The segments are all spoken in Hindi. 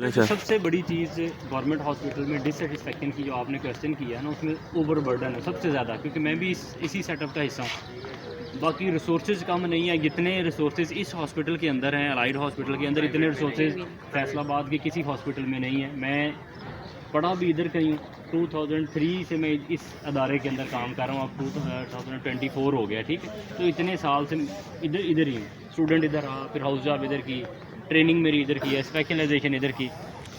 अच्छा। सबसे बड़ी चीज़ गवर्नमेंट हॉस्पिटल में डिससेटिस्फेक्शन की जो आपने क्वेश्चन किया है ना, उसमें ओवर बर्डन है सबसे ज़्यादा, क्योंकि मैं भी इसी सेटअप का हिस्सा हूँ। बाकी रिसोर्सेज कम नहीं है, जितने रिसोर्सेज इस हॉस्पिटल के अंदर हैं, अलाइड हॉस्पिटल के अंदर, इतने रिसोर्सेज फैसलाबाद के किसी हॉस्पिटल में नहीं है। मैं पढ़ा भी इधर कहीं 2003 से मैं इस अदारे के अंदर काम कर रहा हूँ, अब 2024 हो गया, ठीक है। तो इतने साल से इधर ही हूँ, स्टूडेंट इधर रहा, फिर हाउस जॉब इधर की, ट्रेनिंग मेरी इधर की है, स्पेशलाइजेशन इधर की,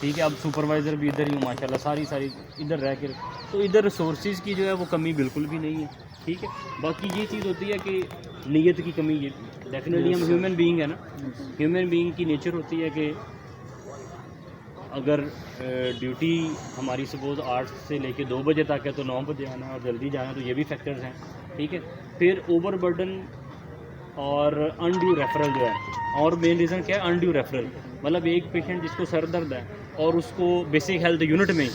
ठीक है। अब सुपरवाइज़र भी इधर ही हूँ माशाल्लाह, सारी इधर रह कर। तो इधर रिसोर्सेज की जो है वो कमी बिल्कुल भी नहीं है, ठीक है। बाकी ये चीज़ होती है कि नीयत की कमी, ये डेफिनेटली हम ह्यूमन बीइंग है ना, ह्यूमन बीइंग की नेचर होती है कि अगर ड्यूटी हमारी सपोज़ 8 से लेके 2 बजे तक है तो 9 बजे आना और जल्दी जाना, तो ये भी फैक्टर्स हैं, ठीक है। फिर ओवर बर्डन और अनड्यू रेफरल जो है, और मेन रीज़न क्या है, अनड्यू रेफरल। मतलब एक पेशेंट जिसको सर दर्द है और उसको बेसिक हेल्थ यूनिट में,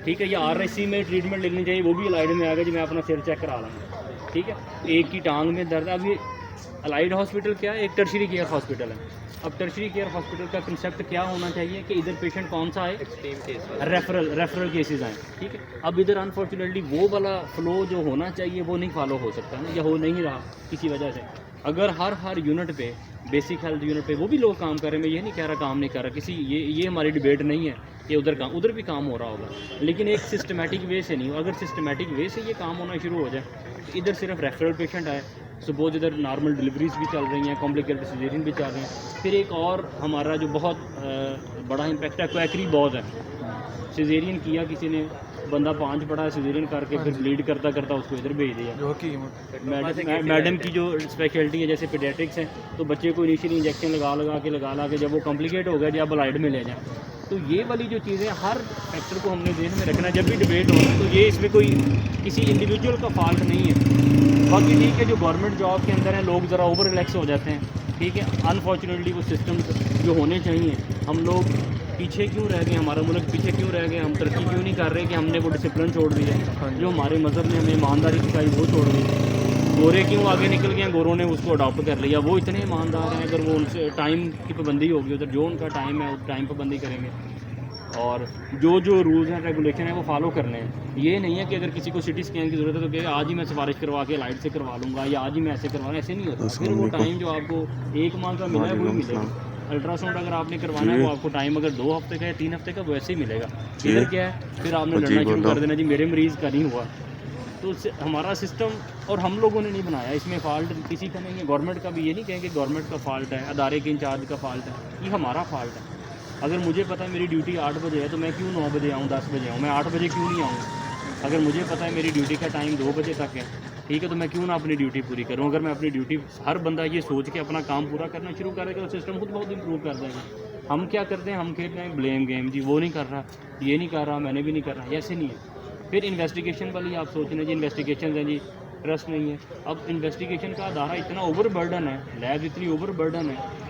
ठीक है, या RIC में ट्रीटमेंट लेनी चाहिए, वो भी अलाइड में आ गया जी मैं अपना सिर चेक करा लूँगा, ठीक है। एक की टांग में दर्द है। अब ये अलाइड हॉस्पिटल क्या है, एक टर्शरी केयर हॉस्पिटल है। अब टर्शरी केयर हॉस्पिटल का कंसेप्ट क्या होना चाहिए कि इधर पेशेंट कौन सा आए, एक्सट्रीम केस, रेफरल केसेस आए, ठीक है। अब इधर अनफॉर्चुनेटली वो वाला फ्लो जो होना चाहिए वो नहीं फॉलो हो सकता ना, या हो नहीं रहा किसी वजह से। अगर हर यूनिट पे, बेसिक हेल्थ यूनिट पे वो भी लोग काम कर रहे हैं, मैं ये नहीं कह रहा काम नहीं कर रहा, किसी ये हमारी डिबेट नहीं है कि उधर भी काम हो रहा होगा, लेकिन एक सिस्टमेटिक वे से नहीं हो। अगर सिस्टमेटिक वे से ये काम होना शुरू हो जाए, इधर सिर्फ रेफरल पेशेंट आए, सपोज इधर नॉर्मल डिलीवरीज भी चल रही हैं, कॉम्प्लिकेटेड सिजेरियन भी चल रही हैं। फिर एक और हमारा जो बहुत बड़ा इम्पैक्ट है, क्वैकरी बहुत है। सिजेरियन किया किसी ने, बंदा 5 पड़ा है, सिजेरियन करके फिर ब्लीड करता करता उसको इधर भेज दिया। मैडम की जो स्पेशलिटी है जैसे पीडियाट्रिक्स है, तो बच्चे को इनिशियली इंजेक्शन लगा के जब वो कॉम्प्लिकेट हो गया जब अलाइड में ले जाए। तो ये वाली जो चीज़ें हर फैक्टर को हमने ध्यान में रखना, जब भी डिबेट हो तो ये इसमें कोई किसी इंडिविजुअल का फॉल्ट नहीं है। बाकी ठीक है, जो गवर्नमेंट जॉब के अंदर है लोग ज़रा ओवर रिलैक्स हो जाते हैं, ठीक है। अनफॉर्चुनेटली वो सिस्टम जो होने चाहिए, हम लोग पीछे क्यों रह गए, हमारा मुल्क पीछे क्यों रह गए, हम तरक्की क्यों नहीं कर रहे कि हमने वो डिसिप्लिन छोड़ दिया जो हमारे मज़हब ने हमें ईमानदारी सिखाई, वो छोड़ दी। गोरे क्यों आगे निकल गए, गोरों ने उसको अडॉप्ट कर लिया, वो इतने ईमानदार हैं, अगर वो उनसे टाइम की पाबंदी होगी उधर, जो उनका टाइम है उस टाइम पाबंदी करेंगे, और जो रूल्स हैं रेगुलेशन है वो फॉलो करने हैं। ये नहीं है कि अगर किसी को सिटी स्कैन की ज़रूरत है तो कि आज ही मैं सिफारिश करवा के लाइट से करवा लूँगा, या आज ही मैं ऐसे करवा, ऐसे नहीं होता। फिर वो टाइम जो आपको 1 माह का मिला है वही मिलेगा। अल्ट्रासाउंड अगर आपने करवाना है वो आपको टाइम अगर 2 हफ्ते का या 3 हफ्ते का वैसे ही मिलेगा। इधर क्या है, फिर आपने लड़ना शुरू कर देना जी मेरे मरीज़ का नहीं हुआ। तो हमारा सिस्टम और हम लोगों ने नहीं बनाया, इसमें फ़ॉल्ट किसी का नहीं है। गवर्नमेंट का भी ये नहीं कहेंगे गवर्नमेंट का फ़ॉल्ट है, अदारे के इंचार्ज का फ़ॉल्ट है, ये हमारा फ़ॉल्ट है। अगर मुझे पता है मेरी ड्यूटी 8 बजे है तो मैं क्यों 9 बजे आऊँ, 10 बजे आऊँ, मैं 8 बजे क्यों नहीं आऊँ। अगर मुझे पता है मेरी ड्यूटी का टाइम 2 बजे तक है, ठीक है, तो मैं क्यों ना अपनी ड्यूटी पूरी करूँ। अगर मैं अपनी ड्यूटी, हर बंदा ये सोच के अपना काम पूरा करना शुरू करेगा तो सिस्टम खुद बहुत इंप्रूव कर देगा। हम क्या करते हैं, हम खेलते हैं ब्लेम गेम, जी वो नहीं कर रहा, ये नहीं कर रहा, मैंने भी नहीं कर रहा, ऐसे नहीं है। फिर इन्वेस्टिगेशन वाली आप सोच रहे जी इन्वेस्टिगेशन है जी, ट्रस्ट नहीं है। अब इन्वेस्टिगेशन का अदारा इतना ओवर बर्डन है, लैब इतनी ओवर बर्डन है।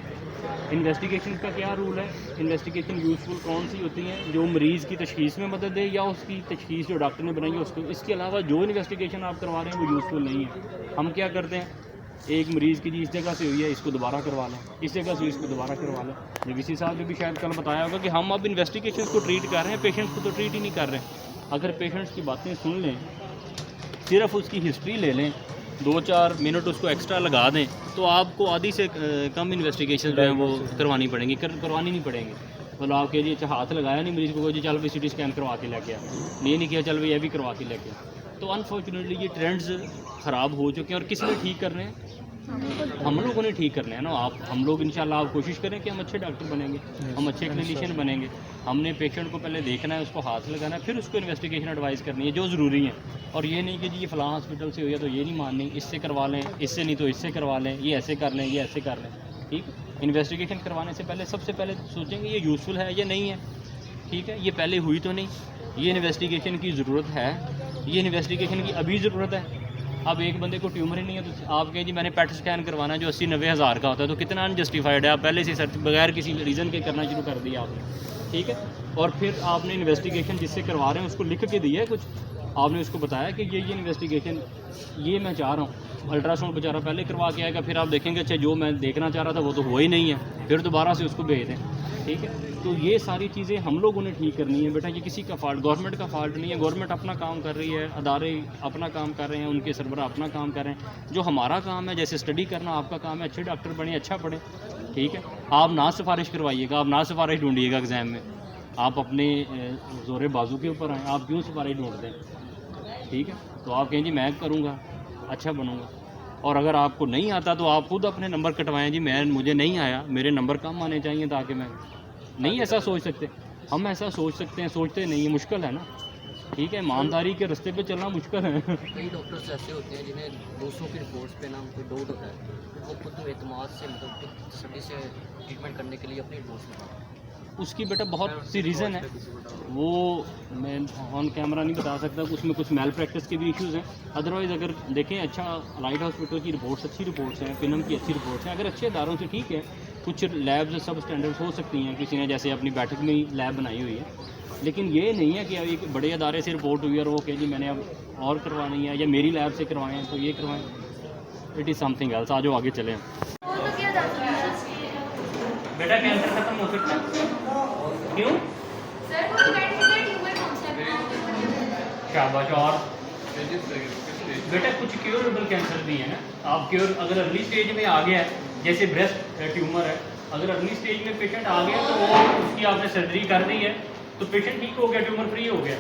इन्वेस्टिगेशन का क्या रूल है, इन्वेस्टिगेशन यूज़फुल कौन सी होती हैं, जो मरीज़ की तशख़ीस में मदद दे या उसकी तशख़ीस जो डॉक्टर ने बनाई है उसको। इसके अलावा जो इन्वेस्टिगेशन आप करवा रहे हैं वो यूज़फुल नहीं है। हम क्या करते हैं, एक मरीज़ की जी इस जगह से हुई है, इसको दोबारा करवा लें, इस जगह से इसको दोबारा करवा लें। JVC साहब ने भी शायद कल बताया होगा कि हम अब इन्वेस्टिगेशन को ट्रीट कर रहे हैं, पेशेंट्स को तो ट्रीट ही नहीं कर रहे हैं। अगर पेशेंट्स की बातें सुन लें, सिर्फ उसकी हिस्ट्री ले लें, 2-4 मिनट उसको एक्स्ट्रा लगा दें, तो आपको आधी से कम इन्वेस्टिगेशन जो है वो करवानी पड़ेंगी, करवानी नहीं पड़ेंगी। मतलब आप कहिए अच्छा हाथ लगाया नहीं मरीज़ को, जी चल भाई CT स्कैन करवा के लेके आ, नहीं किया चल भाई ये भी करवा के लेके आ। तो अनफॉर्चुनेटली ये ट्रेंड्स ख़राब हो चुके हैं, और किस लिए ठीक कर रहे हैं, हम लोगों ने ठीक करना है ना। हम लोग इंशाल्लाह आप कोशिश करें कि हम अच्छे डॉक्टर बनेंगे, हम अच्छे क्लिनिशियन बनेंगे। हमने पेशेंट को पहले देखना है, उसको हाथ लगाना है, फिर उसको इन्वेस्टिगेशन एडवाइस करनी है जो ज़रूरी है। और ये नहीं कि जी ये फ़लाँ हॉस्पिटल से हुई है तो ये नहीं माननी, इससे करवा लें, इससे नहीं तो इससे करवा लें, ये ऐसे कर लें, ये ऐसे कर लें, ठीक। इन्वेस्टिगेशन करवाने से पहले सबसे पहले सोचेंगे ये यूज़फुल है या नहीं है, ठीक है, ये पहले हुई तो नहीं, ये इन्वेस्टिगेशन की ज़रूरत है, ये इन्वेस्टिगेशन की अभी ज़रूरत है। अब एक बंदे को ट्यूमर ही नहीं है तो आप कहें जी मैंने पेट स्कैन करवाना जो 80-90 हज़ार का होता है, तो कितना अनजस्टिफाइड है। आप पहले से सर्च बगैर किसी रीज़न के करना शुरू कर दिया आपने, ठीक है। और फिर आपने इन्वेस्टिगेशन जिससे करवा रहे हैं उसको लिख के दिया है कुछ, आपने उसको बताया कि ये इन्वेस्टिगेशन ये मैं चाह रहा हूँ, अल्ट्रासाउंड बेचारा पहले करवा के आएगा, फिर आप देखेंगे अच्छा जो मैं देखना चाह रहा था वो तो हुआ ही नहीं है, फिर दोबारा से उसको भेज दें। ठीक है, तो ये सारी चीज़ें हम लोगों ने ठीक करनी है बेटा, ये किसी का फॉल्ट, गवर्नमेंट का फॉल्ट नहीं है। गवर्नमेंट अपना काम कर रही है, अदारे अपना काम कर रहे हैं, उनके सरबराह अपना काम कर रहे हैं। जो हमारा काम है जैसे स्टडी करना आपका काम है, अच्छे डॉक्टर बने, अच्छा पढ़े। ठीक है, आप ना सिफारिश करवाइएगा, आप ना सिफारिश ढूंढिएगा एग्ज़ाम में, आप अपने ज़ोरे बाजू के ऊपर आएँ, आप क्यों सिफारिश ढूंढते हैं? ठीक है, तो आप कहें जी मैं करूँगा, अच्छा बनूँगा। और अगर आपको नहीं आता तो आप खुद अपने नंबर कटवाएं, जी मुझे नहीं आया, मेरे नंबर कम आने चाहिए ताकि मैं नहीं ऐसा सोच सकते। हम ऐसा सोच सकते हैं, सोचते नहीं है, मुश्किल है ना। ठीक है, ईमानदारी के रास्ते पे चलना मुश्किल है। कई डॉक्टर्स ऐसे होते हैं जिन्हें दूसरों की रिपोर्ट्स पे ना उनको डाउट होता है, वो खुद एतमाद से मतलब सभी से ट्रीटमेंट करने के लिए अपनी रिपोर्ट्स लगाते हैं। उसकी बेटा बहुत सी रीज़न है, वो मैं ऑन कैमरा नहीं बता सकता, उसमें कुछ मैल प्रैक्टिस के भी इश्यूज़ हैं। अदरवाइज़ अगर देखें अच्छा लाइट हॉस्पिटल की रिपोर्ट्स अच्छी रिपोर्ट्स हैं, फिल्म की अच्छी रिपोर्ट्स हैं, अगर अच्छे इदारों से ठीक है। कुछ लैब्स सब स्टैंडर्ड्स हो सकती हैं, किसी ने जैसे अपनी बैठक में ही लैब बनाई हुई है, लेकिन ये नहीं है कि अब एक बड़े अदारे से रिपोर्ट हुई और वो कहे जी मैंने अब और करवानी है या मेरी लैब से करवाएं तो ये करवाएं। It is something else. आज आगे चलें। बेटा कैंसर खत्म हो सकता है क्यों? शाबाश। और बेटा कुछ क्योरेबल कैंसर भी है ना, आप क्योर अगर अर्ली स्टेज में आ गया है, जैसे ब्रेस्ट ट्यूमर है, अगर अर्ली स्टेज में पेशेंट आ गया तो वो उसकी आपने सर्जरी कर दी है तो पेशेंट ठीक हो गया, ट्यूमर फ्री हो गया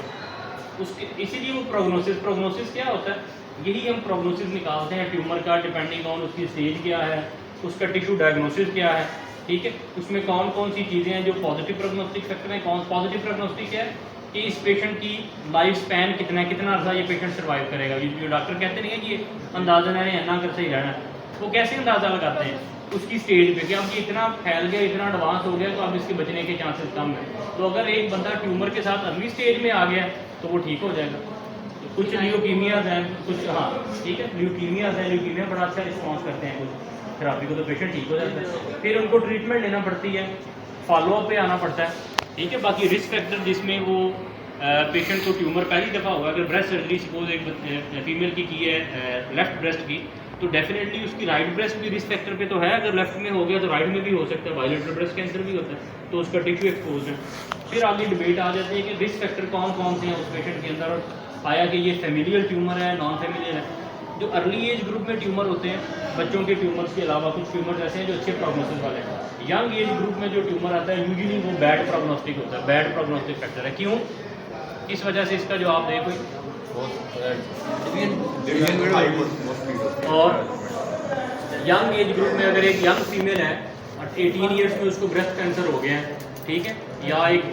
उसके। इसीलिए वो प्रोग्नोसिस क्या होता है, यही हम प्रोग्नोसिस निकालते हैं ट्यूमर का, डिपेंडिंग ऑन उसकी स्टेज क्या है, उसका टिश्यू डायग्नोसिस क्या है। ठीक है, उसमें कौन कौन सी चीज़ें हैं जो पॉजिटिव प्रोग्नोस्टिक फैक्टर हैं। कौन पॉजिटिव प्रोग्नोस्टिक है कि इस पेशेंट की लाइफ स्पैन कितना अर्सा ये पेशेंट सर्वाइव करेगा। ये जो डॉक्टर कहते नहीं है कि अंदाज़ा है ना कर सही रहना, वो कैसे अंदाज़ा लगाते हैं उसकी स्टेज पे कि अब ये इतना फैल गया, इतना एडवांस हो गया तो अब इसके बचने के चांसेस कम है। तो अगर एक बंदा ट्यूमर के साथ अर्ली स्टेज में आ गया तो वो ठीक हो जाएगा। कुछ ल्यूकीमियाज हैं, कुछ हाँ ठीक है ल्यूकीमियाज हैं, ल्यूकीमिया बड़ा अच्छा रिस्पॉन्स करते हैं कुछ थेरापी को, तो पेशेंट ठीक हो जाता है। फिर उनको ट्रीटमेंट लेना पड़ती है, फॉलोअप पे आना पड़ता है। ठीक है, बाकी रिस्क फैक्टर जिसमें वो पेशेंट को ट्यूमर पहली दफ़ा होगा, अगर ब्रेस्ट सर्जरी सपोज एक फीमेल की है लेफ्ट ब्रेस्ट की, तो डेफिनेटली उसकी राइट ब्रेस्ट भी रिस्क फैक्टर पे तो है। अगर लेफ्ट में हो गया तो राइट में भी हो सकता है, बायलेटरल ब्रेस्ट कैंसर भी होता है, तो उसका टिश्यू एक्सपोज है। फिर आगे डिबेट आ जाती है कि रिस्क फैक्टर कौन कौन से हैं उस पेशेंट के अंदर, और पाया कि ये फेमिलियल ट्यूमर है, नॉन फेमिलियल है। जो अर्ली एज ग्रुप में ट्यूमर होते हैं, बच्चों के ट्यूमर्स के अलावा कुछ ट्यूमर्स ऐसे हैं जो अच्छे प्रोग्नोसिस वाले हैं। यंग एज ग्रुप में जो ट्यूमर आता है यूजुअली वो बैड प्रोग्नोस्टिक होता है, बैड प्रोग्नोस्टिक फैक्टर है। क्यों? इस वजह से इसका जवाब दे कोई। और यंग एज ग्रुप में अगर एक यंग फीमेल है 18 ईयर्स में उसको ब्रेस्ट कैंसर हो गया है, ठीक है, या एक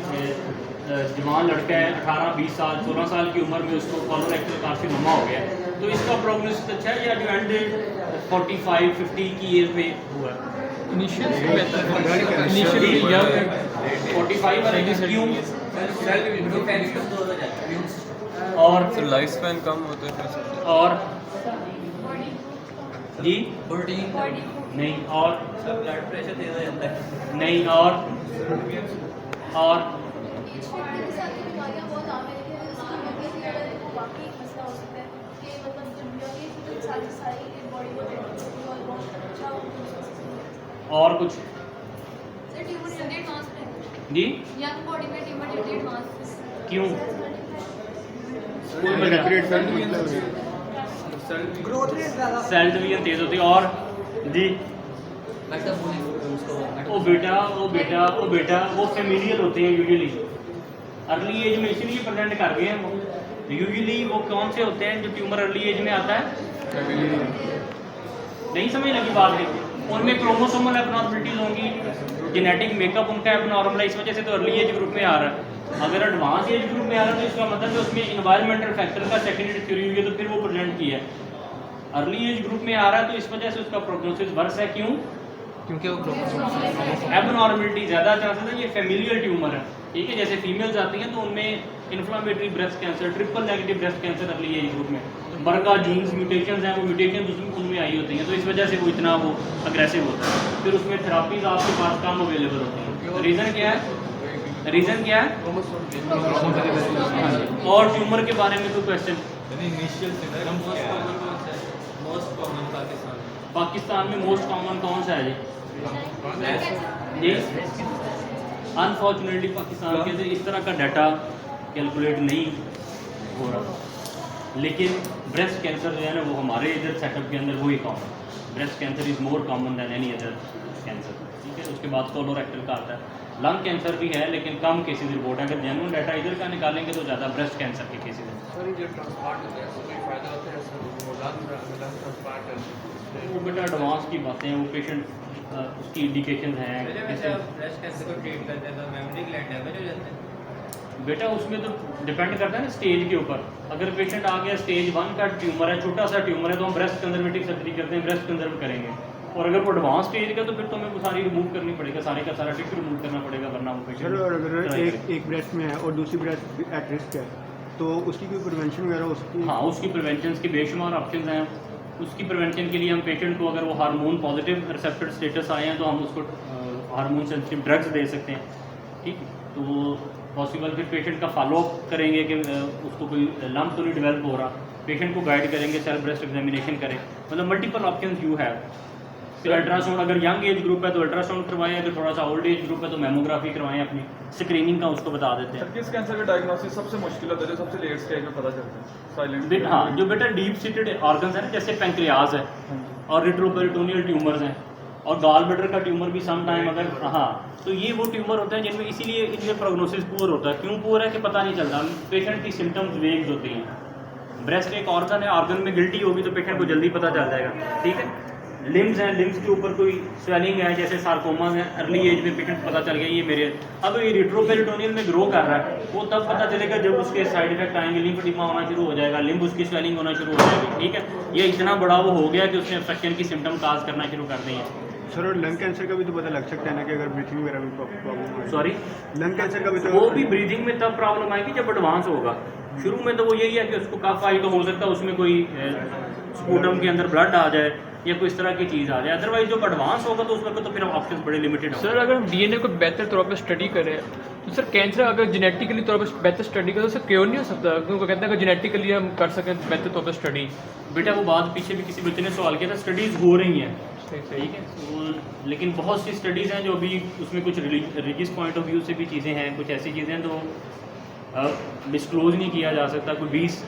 जवान लड़का है 18-20 साल 16 साल की उम्र में उसको कोलोरेक्टल कार्सिनोमा हो गया है, तो इसका प्रोग्नोसिस अच्छा है या जो एंड 45-50 की एज में हुआ है? इनिशियली 45 और क्यों? और लाइफ स्पैन कम होता है और जी नहीं, और ब्लड प्रेशर तेज हो जाता है नहीं, और और कुछ जी क्यों? सेल डिवीजन तेज होती है। और जी वो बेटा वो फेमिलियल होते हैं यूजुअली, अर्ली एज में इसलिए प्रेजेंट कर गए हैं वो। यूजुअली वो कौन से होते हैं जो ट्यूमर अर्ली एज में आता है? नहीं समझ लगी बात है, उनमें क्रोमोसोमल एबनॉर्मलिटीज होंगी, जेनेटिक मेकअप उनका एबनॉर्मल है, इस वजह से तो अर्ली एज ग्रुप में आ रहा है। अगर एडवांस एज ग्रुप में आ रहा है तो इसका मतलब है उसमें इन्वायरमेंटल फैक्टर का सेकेंडरी थ्योरी हुई है, तो फिर वो प्रेजेंट किया है। अर्ली एज ग्रुप में आ रहा है तो इस वजह से उसका प्रोग्नोसिस वर्स है। क्यों? क्योंकि वो एबनॉर्मलिटी ज़्यादा चांसेस है, ये फेमिलियल ट्यूमर है। ठीक है, जैसे फीमेल्स आती हैं तो उनमें inflammatory breast cancer, triple negative breast cancer early age group में, बर्का जीन्स म्यूटेशंस हैं, वो म्यूटेशंस उनमें आई होती हैं, तो इस वजह से वो इतना अग्रेसिव होता है। फिर उसमें थेरापीज आपके पास कम अवेलेबल होती हैं। रीज़न क्या है? रीज़न क्या है? और ट्यूमर के बारे में कोई क्वेश्चन? पाकिस्तान में मोस्ट कॉमन कौन सा है जी? अनफॉर्चुनेटली पाकिस्तान के अंदर इस तरह का डाटा कैलकुलेट नहीं हो रहा, लेकिन ब्रेस्ट कैंसर जो है ना वो हमारे इधर सेटअप के अंदर वही common. Breast cancer is more common than any other cancer, ठीक है। उसके बाद कोलोरेक्टल का आता है, लंग कैंसर भी है लेकिन कम केसेस रिपोर्ट है। अगर जेन्युइन डाटा इधर का निकालेंगे तो ज़्यादा ब्रेस्ट कैंसर के केसेस हैं। सर जो ट्रांसप्लांट होता है उसमें फ़ायदा होता है सर, वो लंग ट्रांसप्लांट है वो बेटा एडवांस की बातें हैं, वो पेशेंट उसकी इंडिकेशन हैं। ब्रेस्ट कैंसर को ट्रीट करते हैं तो मेमोरी ग्लैंड डैमेज हो जाता है बेटा उसमें तो डिपेंड करता है ना स्टेज के ऊपर। अगर पेशेंट आ गया स्टेज 1 का ट्यूमर है, छोटा सा ट्यूमर है, तो हम ब्रेस्ट कंजर्वेटिव सर्जरी करते हैं, ब्रेस्ट कंजर्व करेंगे। और अगर वो एडवांस स्टेज का तो फिर तो हमें वो सारी रिमूव करनी पड़ेगा, सारे का सारा टिश्यू रिमूव करना पड़ेगा, वरना वो सर और अगर पेशेंट एक ब्रेस्ट में है और दूसरी ब्रेस्ट एट रिस्क है तो उसकी कोई प्रिवेंशन वगैरह उसकी? हाँ, उसकी प्रिवेंशन के बेशुमार ऑप्शन हैं। उसकी प्रिवेंशन के लिए हम पेशेंट को, अगर वो हार्मोन पॉजिटिव रिसेप्टर स्टेटस आए हैं तो हम उसको हार्मोन सेंसिटिव ड्रग्स दे सकते हैं, ठीक। तो वो पॉसिबल फिर पेशेंट का फॉलोअप करेंगे कि उसको कोई लम्प तो नहीं डेवलप हो रहा, पेशेंट को गाइड करेंगे, सेल्फ ब्रेस्ट एग्जामिनेशन करें, मतलब मल्टीपल ऑप्शन यू हैव। फिर अल्ट्रासाउंड, अगर यंग एज ग्रुप है तो अल्ट्रासाउंड करवाएं, अगर थोड़ा सा ओल्ड एज ग्रुप है तो मेमोग्राफी करवाएं, अपनी स्क्रीनिंग का उसको बता देते हैं। किस कैंसर का डायग्नोसिस सबसे मुश्किल होता है, जो सबसे लेट स्टेज में पता चलता है? साइलेंट हाँ, जो बेटा डीप सीटेड ऑर्गन्स है ना, जैसे पैंक्रियाज है और रिट्रोपेरिटोनियल ट्यूमर्स हैं और गॉल ब्लैडर का ट्यूमर भी सम टाइम अगर, हाँ, तो ये वो ट्यूमर होते हैं जिनमें इसीलिए इनमें प्रोग्नोसिस पुअर होता है। क्यों पुअर है कि पता नहीं चलता, पेशेंट की सिम्टम्स वेग्स होती हैं। ब्रेस्ट एक ऑर्गन है, ऑर्गन में गिल्टी होगी तो पेशेंट को जल्दी पता चल जाएगा, ठीक है। लिम्स हैं, लिम्स के ऊपर कोई स्वेलिंग है जैसे सार्कोमास है, अर्ली एज में पेशेंट पता चल गया ये मेरे, अब ये रिट्रोपेरिटोनियल में ग्रो कर रहा है, वो तब पता चलेगा जब उसके साइड इफेक्ट आएंगे, लिम्फेडिमा होना शुरू हो जाएगा, लिम्ब उसकी स्वेलिंग होना शुरू हो जाएगी, ठीक है। ये इतना बड़ा वो हो गया कि उसने इन्फेक्शन की सिम्टम काज करना शुरू कर दी है। सर और लंग कैंसर का भी तो पता लग सकता है ना कि अगर ब्रीथिंग वगैरह में प्रॉब्लम है? सॉरी, लंग कैंसर का भी तो वो भी ब्रीदिंग में तब प्रॉब्लम आएगी जब एडवांस होगा। शुरू में तो वो यही है कि उसको कफ आई तो हो सकता है उसमें कोई स्पूटम के अंदर ब्लड आ जाए या कोई इस तरह की चीज़ आ जाए, अदरवाइज जब एडवांस होगा तो उस वक्त तो फिर ऑप्शन बड़े लिमिटेड होंगे। सर अगर हम डीएनए को बेहतर तौर पर स्टडी करें तो सर कैंसर अगर जेनेटिकली तौर पर बेहतर स्टडी करें तो सर क्यों नहीं हो सकता? क्योंकि कहते हैं अगर जेनेटिकली हम कर सकें बेहतर तौर पर स्टडी। बेटा वो बात पीछे भी किसी बच्चे ने सवाल किया था, स्टडीज़ हो रही हैं, ठीक है, लेकिन बहुत सी स्टडीज़ हैं जो अभी उसमें कुछ रिलीजियस पॉइंट ऑफ व्यू से भी चीज़ें हैं, कुछ ऐसी चीज़ें हैं तो डिस्क्लोज नहीं किया जा सकता। कोई 20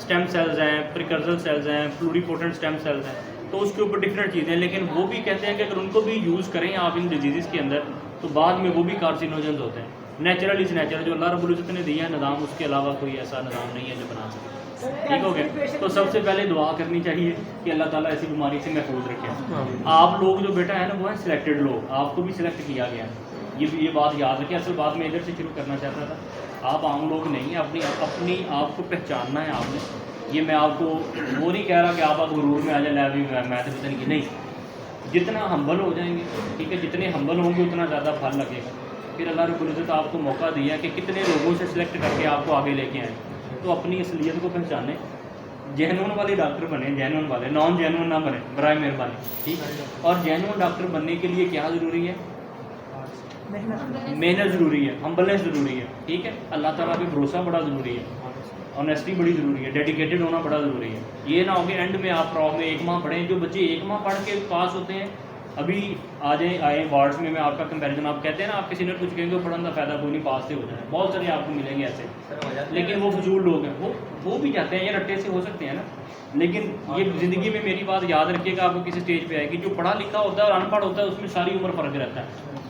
स्टेम सेल्स हैं, प्रिकर्सर सेल्स हैं, प्लूरिपोटेंट स्टेम सेल्स हैं, तो उसके ऊपर डिफरेंट चीज़ें, लेकिन वो भी कहते हैं कि अगर उनको भी यूज़ करें आप इन डिजीज़ के अंदर तो बाद में वो भी कार्सिनोजेंस होते हैं। नेचुरल इज़ नेचुरल, जो अल्लाह रब्बुल इज़्ज़त ने दिया है निज़ाम, उसके अलावा कोई ऐसा निज़ाम नहीं है जो बना सके, ठीक हो गया। तो सबसे पहले दुआ करनी चाहिए कि अल्लाह ताला ऐसी बीमारी से महफूज रखे। आप लोग जो बेटा है ना वो है सिलेक्टेड लोग, आपको भी सिलेक्ट किया गया है, ये बात याद रखें। असल बात मैं इधर से शुरू करना चाहता था, आप आम लोग नहीं हैं, अपनी आप को पहचानना है आपने। ये मैं आपको वो नहीं कह रहा कि आप गुरूर में आ जाए, लै भी मैं तो पता नहीं, जितना हम्बल हो जाएंगे, ठीक है, जितने हम्बल होंगे उतना ज़्यादा फल लगेगा। फिर अल्लाह रब्बुल इज़्ज़त आपको मौका दिया कि कितने लोगों से सिलेक्ट करके आपको आगे लेके आए, तो अपनी असलियत को पहचाने, जेन्युइन वाले डॉक्टर बने, जेन्युइन वाले, नॉन जेन्युइन ना बने बराए मेहरबानी, ठीक। और जेन्युइन डॉक्टर बनने के लिए क्या ज़रूरी है? मेहनत ज़रूरी है, हम्बलनेस ज़रूरी है, ठीक है। अल्लाह ताला पे भरोसा बड़ा ज़रूरी है, ऑनेस्टी बड़ी ज़रूरी है, डेडिकेटेड होना बड़ा ज़रूरी है। ये ना हो कि एंड में आप प्रॉब में 1 माह पढ़ें, जो बच्चे 1 माह पढ़ के पास होते हैं अभी आ जाए आए वार्ड्स में, मैं आपका कंपैरिजन, आप कहते हैं ना आपके सीनियर कुछ कहेंगे पढ़ने का फ़ायदा कोई नहीं, पास से हो जाए, बहुत सारे आपको मिलेंगे ऐसे, लेकिन वो फजूल लोग हैं, वो भी जाते हैं, ये रट्टे से हो सकते हैं ना। लेकिन ये ज़िंदगी में मेरी बात याद रखिएगा, आपको किसी स्टेज पे आएगी, जो पढ़ा लिखा होता है और अनपढ़ होता है उसमें सारी उम्र फ़र्क रहता है।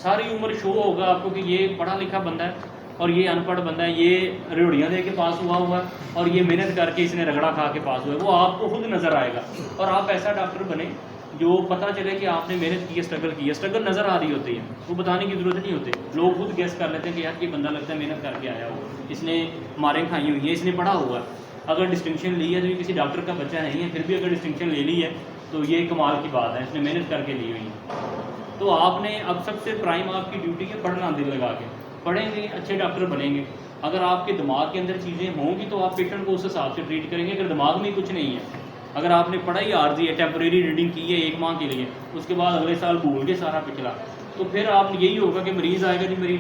सारी उम्र शो होगा आपको कि ये पढ़ा लिखा बंदा है और ये अनपढ़ बंदा है, ये रेवड़ियाँ दे के पास हुआ है और ये मेहनत करके इसने रगड़ा खा के पास हुआ है, वो आपको खुद नज़र आएगा। और आप ऐसा डॉक्टर बने जो पता चले कि आपने मेहनत की है, स्ट्रगल की है, स्ट्रगल नज़र आ रही होती है, वो बताने की ज़रूरत नहीं होती, लोग खुद गेस कर लेते हैं कि यार ये बंदा लगता है मेहनत करके आया हो, इसने मारें खाई हुई है, इसने पढ़ा हुआ है। अगर डिस्टिंक्शन ली है तो ये किसी डॉक्टर का बच्चा नहीं है, फिर भी अगर डिस्टिंक्शन ले ली है तो ये कमाल की बात है, इसने मेहनत करके ली हुई है। तो आपने अब सबसे प्राइम आपकी ड्यूटी है पढ़ना, दिल लगा के पढ़ेंगे, अच्छे डॉक्टर बनेंगे। अगर आपके दिमाग के अंदर चीज़ें होंगी तो आप पेशेंट को उस हिसाब से ट्रीट करेंगे। अगर दिमाग में कुछ नहीं है, अगर आपने पढ़ाई आर्जी है, टेम्परेरी रीडिंग की है 1 माह के लिए, उसके बाद अगले साल भूल के सारा पिछला, तो फिर आप यही होगा कि मरीज़ आएगा जी मेरी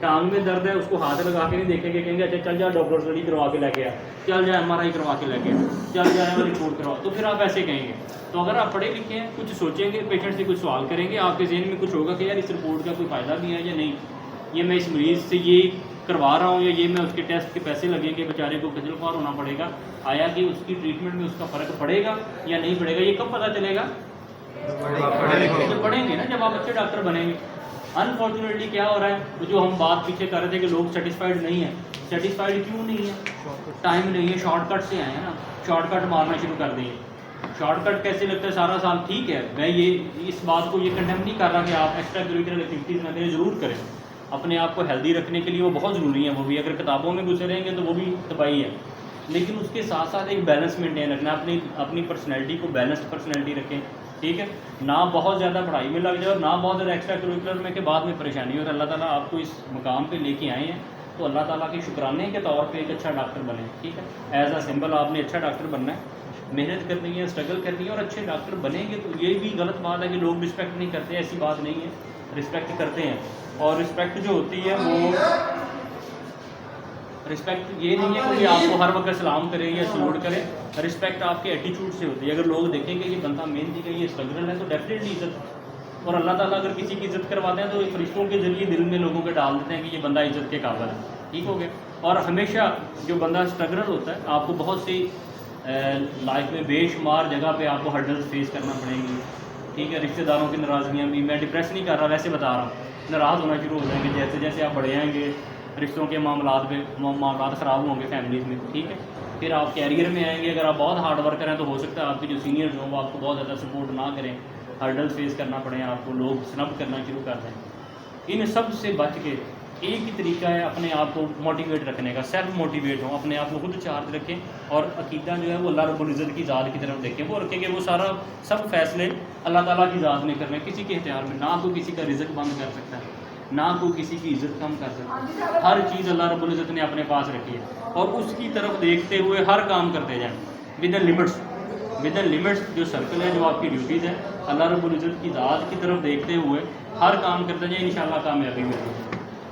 टांग में दर्द है उसको हाथ लगा के नहीं देखेंगे, कहेंगे अच्छा चल जा डॉक्टर स्टडी करवा के लेके आ, चल जा MRI करवा के लेके आ, चल जा रिपोर्ट करवा, तो फिर आप ऐसे कहेंगे। तो अगर आप पढ़े लिखे हैं, कुछ सोचेंगे, पेशेंट से कुछ सवाल करेंगे, आपके जहन में कुछ होगा कि यार इस रिपोर्ट का कोई फ़ायदा भी है या नहीं, ये मैं इस मरीज़ से ये करवा रहा हूँ या ये मैं उसके टेस्ट के पैसे लगेंगे, बेचारे को खजल ख्वार होना पड़ेगा, आया कि उसकी ट्रीटमेंट में उसका फ़र्क पड़ेगा या नहीं पड़ेगा, ये कब पता चलेगा? जब पढ़ेंगे ना, जब आप अच्छे डॉक्टर बनेंगे। अनफॉर्चुनेटली क्या हो रहा है, तो जो हम बात पीछे कर रहे थे कि लोग सेटिस्फाइड नहीं है, सेटिस्फाइड क्यों नहीं है? टाइम नहीं है, शॉर्टकट से आए हैं ना, शॉर्टकट मारना शुरू कर दिए। शॉर्टकट कैसे लगता है सारा साल, ठीक है, मैं ये इस बात को ये कंडेम नहीं कर रहा कि आप एक्स्ट्रा करिकुलर एक्टिविटीज़ में करें, ज़रूर करें, अपने आप को हेल्दी रखने के लिए वो बहुत ज़रूरी है, वो भी अगर किताबों में घुसे रहेंगे तो वो भी तबाही है, लेकिन उसके साथ साथ एक बैलेंस मेंटेन रखना, अपनी पर्सनैलिटी को बैलेंस्ड पर्सनैलिटी रखें, ठीक है, ना बहुत ज़्यादा पढ़ाई में लग जाए और ना बहुत ज़्यादा एक्स्ट्रा करिकुलर में के बाद में परेशानी हो। और अल्लाह ताला आपको इस मुकाम पे लेके आए हैं, तो अल्लाह ताला के शुक्राने के तौर पे एक अच्छा डॉक्टर बने, ठीक है, एज अ सिंबल आपने अच्छा डॉक्टर बनना है, मेहनत करनी है, स्ट्रगल करनी है, और अच्छे डॉक्टर बनेंगे। तो ये भी गलत बात है कि लोग रिस्पेक्ट नहीं करते, ऐसी बात नहीं है, रिस्पेक्ट करते हैं। और रिस्पेक्ट जो होती है वो रिस्पेक्ट ये नहीं है कि आपको हर वक्त सलाम करें या सलूट करें, रिस्पेक्ट आपके एटीट्यूड से होती है। अगर लोग देखेंगे कि बंदा मेहनती का ये स्ट्रगल है तो डेफिनेटली इज्जत। और अल्लाह ताला अगर किसी की इज्जत करवाते हैं तो ये फरिश्तों के जरिए दिल में लोगों के डाल देते हैं कि ये बंदा इज्जत के काबिल है, ठीक हो गया। और हमेशा जो बंदा स्ट्रगल होता है, आपको बहुत सी लाइफ में बेशुमार जगह पे आपको हर्डल्स फेस करना पड़ेंगी, ठीक है, रिश्तेदारों की नाराज़गियाँ भी, मैं डिप्रेस नहीं कर रहा, वैसे बता रहा हूँ, नाराज़ होना शुरू हो जाएंगे जैसे जैसे आप बढ़े आएंगे, रिश्तों के मामलात ख़राब होंगे फैमिलीज़ में, ठीक है। फिर आप कैरियर में आएंगे, अगर आप बहुत हार्ड वर्कर हैं तो हो सकता है आपके जो सीनियर्स हों वो आपको बहुत ज़्यादा सपोर्ट ना करें, हर्डल्स फेस करना पड़े, आपको लोग स्नब करना शुरू कर दें। इन सब से बच के एक ही तरीका है अपने आप को मोटिवेट रखने का, सेल्फ मोटिवेट हो, अपने आप को खुद चार्ज रखें और अकीदा जो है वो अल्लाह रब्बुल इज़्ज़त की ज़ात की तरफ देखें, वो रखेंगे, वो सारा सब फैसले अल्लाह ताला की ज़ात में करने, किसी के इख्तियार में, ना कोई किसी का रिज़्क बंद कर सकता है, ना कोई किसी की इज़्ज़त कम कर सकता है, हर चीज़ अल्लाह रब्बुल इज़्ज़त ने अपने पास रखी है और उसकी तरफ देखते हुए हर काम करते जाएँ with in limits. With in limits जो सर्कल है, जो आपकी ड्यूटीज़ है, अल्लाह रब्बुल इज़्ज़त की ज़ात की तरफ देखते हुए हर काम करते जाए, इंशाल्लाह कामयाबी मिलेगी।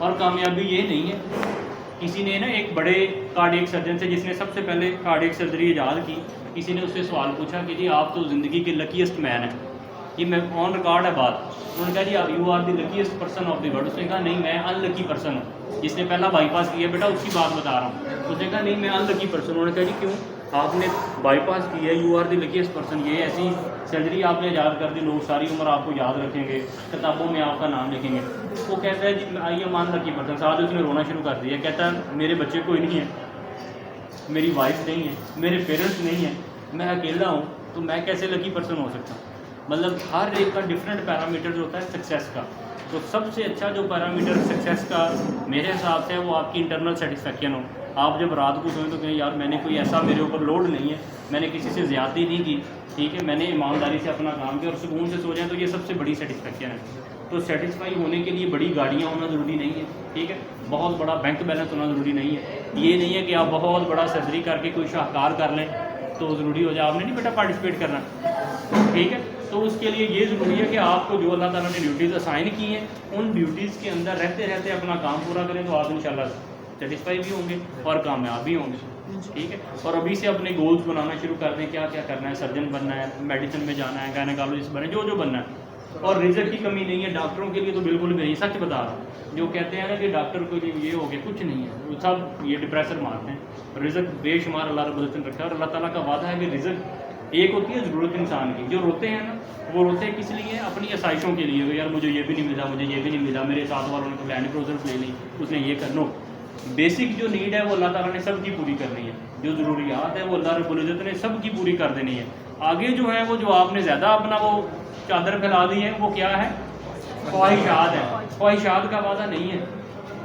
और कामयाबी ये नहीं है, किसी ने ना एक बड़े कार्डियक सर्जन से जिसने सबसे पहले कार्डियक सर्जरी ईजाद की, किसी ने उससे सवाल पूछा कि जी आप तो ज़िंदगी के लकीएस्ट मैन हैं, ये मैं ऑन रिकॉर्ड है बात, उन्होंने कहा जी you are the luckiest person of the world. उसने कहा नहीं मैं अनलकी पर्सन हूँ, जिसने पहला बाईपास किया बेटा उसकी बात बता रहा हूँ। उसने कहा नहीं मैं अनलकी पर्सन। उन्होंने कहा जी क्यों, आपने बाईपास किया, you are the luckiest person, ये ऐसी सर्जरी आपने याद कर दी, लोग सारी उम्र आपको याद रखेंगे, किताबों में आपका नाम लिखेंगे। वो कहता है जी आई एम अनलकी पर्सन। साथ ही उसने रोना शुरू कर दिया, कहता है मेरे बच्चे कोई नहीं है, मेरी वाइफ नहीं है, मेरे पेरेंट्स नहीं है, मैं अकेला हूँ, तो मैं कैसे लकी पर्सन हो सकता हूँ। मतलब हर एक का डिफरेंट पैरामीटर होता है सक्सेस का। तो सबसे अच्छा जो पैरामीटर सक्सेस का मेरे हिसाब से है वो आपकी इंटरनल सेटिस्फेक्शन हो। आप जब रात को सोएं तो कहें यार मैंने कोई ऐसा मेरे ऊपर लोड नहीं है, मैंने किसी से ज़्यादती नहीं की, ठीक है, मैंने ईमानदारी से अपना काम किया और सुकून से सो जाएं, तो ये सबसे बड़ी सेटिस्फेक्शन है। तो सेटिस्फाई होने के लिए बड़ी गाड़ियाँ होना ज़रूरी नहीं है, ठीक है, बहुत बड़ा बैंक बैलेंस होना ज़रूरी नहीं है। ये नहीं है कि आप बहुत बड़ा सर्जरी करके कोई शाहकार कर लें तो ज़रूरी हो जाए, आपने नहीं बेटा पार्टिसिपेट करना, ठीक है। तो उसके लिए ये ज़रूरी है कि आपको जो अल्लाह ताला ने ड्यूटीज़ असाइन की हैं उन ड्यूटीज़ के अंदर रहते रहते अपना काम पूरा करें, तो आप इंशाल्लाह सेटिस्फाई भी होंगे और कामयाब भी होंगे, ठीक है। और अभी से अपने गोल्स बनाना शुरू कर दें, क्या क्या करना है, सर्जन बनना है, मेडिसिन में जाना है, गायनेकोलॉजिस्ट बने, जो जो बनना है। और रिजल्ट की कमी नहीं है डॉक्टरों के लिए, तो बिल्कुल भी नहीं, सच बता रहा हूँ। जो कहते हैं ना कि डॉक्टर को ये हो गया, कुछ नहीं है, वो सब ये डिप्रेसर मारते हैं। रिजल्ट बेशुमार अल्लाह रब्बुल इज़्ज़त ने रखा है और अल्लाह ताला का वादा है कि रिजल्ट एक होती है ज़रूरत इंसान की। जो रोते हैं ना वो रोते हैं किस लिए, अपनी आसाइशों के लिए, यार मुझे ये भी नहीं मिला, मुझे ये भी नहीं मिला, मेरे साथ वालों ने तो लैंड क्रूज़र्स ले ली, उसने ये कर लो। बेसिक जो नीड है वो अल्लाह ताला ने सब की पूरी करनी है, जो ज़रूरियात है वो अल्लाह रब्बुल इज़्ज़त ने सब की पूरी कर देनी है। आगे जो है वो जो आपने ज़्यादा अपना वो चादर फैला दी है वो क्या है, ख्वाहिशात है। ख्वाहिशात का वादा नहीं है,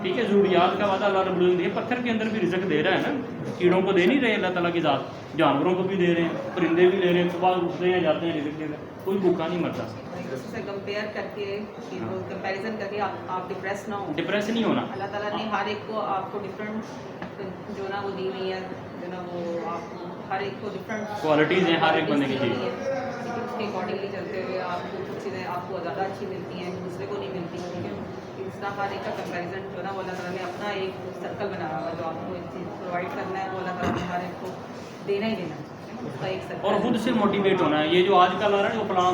ठीक है, ज़रूरियात का वादा अल्लाह रब्बुल इज़्ज़त ने। पत्थर के अंदर भी रिज़्क दे रहा है ना, कीड़ों को दे नहीं रहे अल्लाह ताला की ज़ात, जानवरों को भी दे रहे हैं, परिंदे भी ले रहे हैं, सुबह उठते हैं जाते हैं रिज़्क दे रहे हैं, कोई भूखा नहीं मरता। उससे कंपेयर करके कंपैरिजन करके आप डिप्रेस ना हो, डिप्रेस नहीं होना। अल्लाह ताला ने हर एक को आपको डिफरेंट जो ना वो दी हुई है, जो ना वो आपको हर एक को डिफरेंट क्वालिटीज़ हैं हर एक बंदे की चीज़, उसके अकॉर्डिंगली चलते हुए आपको कुछ चीज़ें आपको ज़्यादा अच्छी मिलती हैं, दूसरे को नहीं मिलती, ठीक है। दूसरा, हर एक का कंपैरिजन जो ना वो अल्लाह ताला ने अपना एक सर्कल बनाया हुआ, जो आपको एक चीज़ प्रोवाइड करना है वो अल्लाह ताला ने हर एक को देना ही देना है, उसका एक सर्कल और खुद से मोटिवेट होना है। ये जो आजकल आ रहा है वो फलां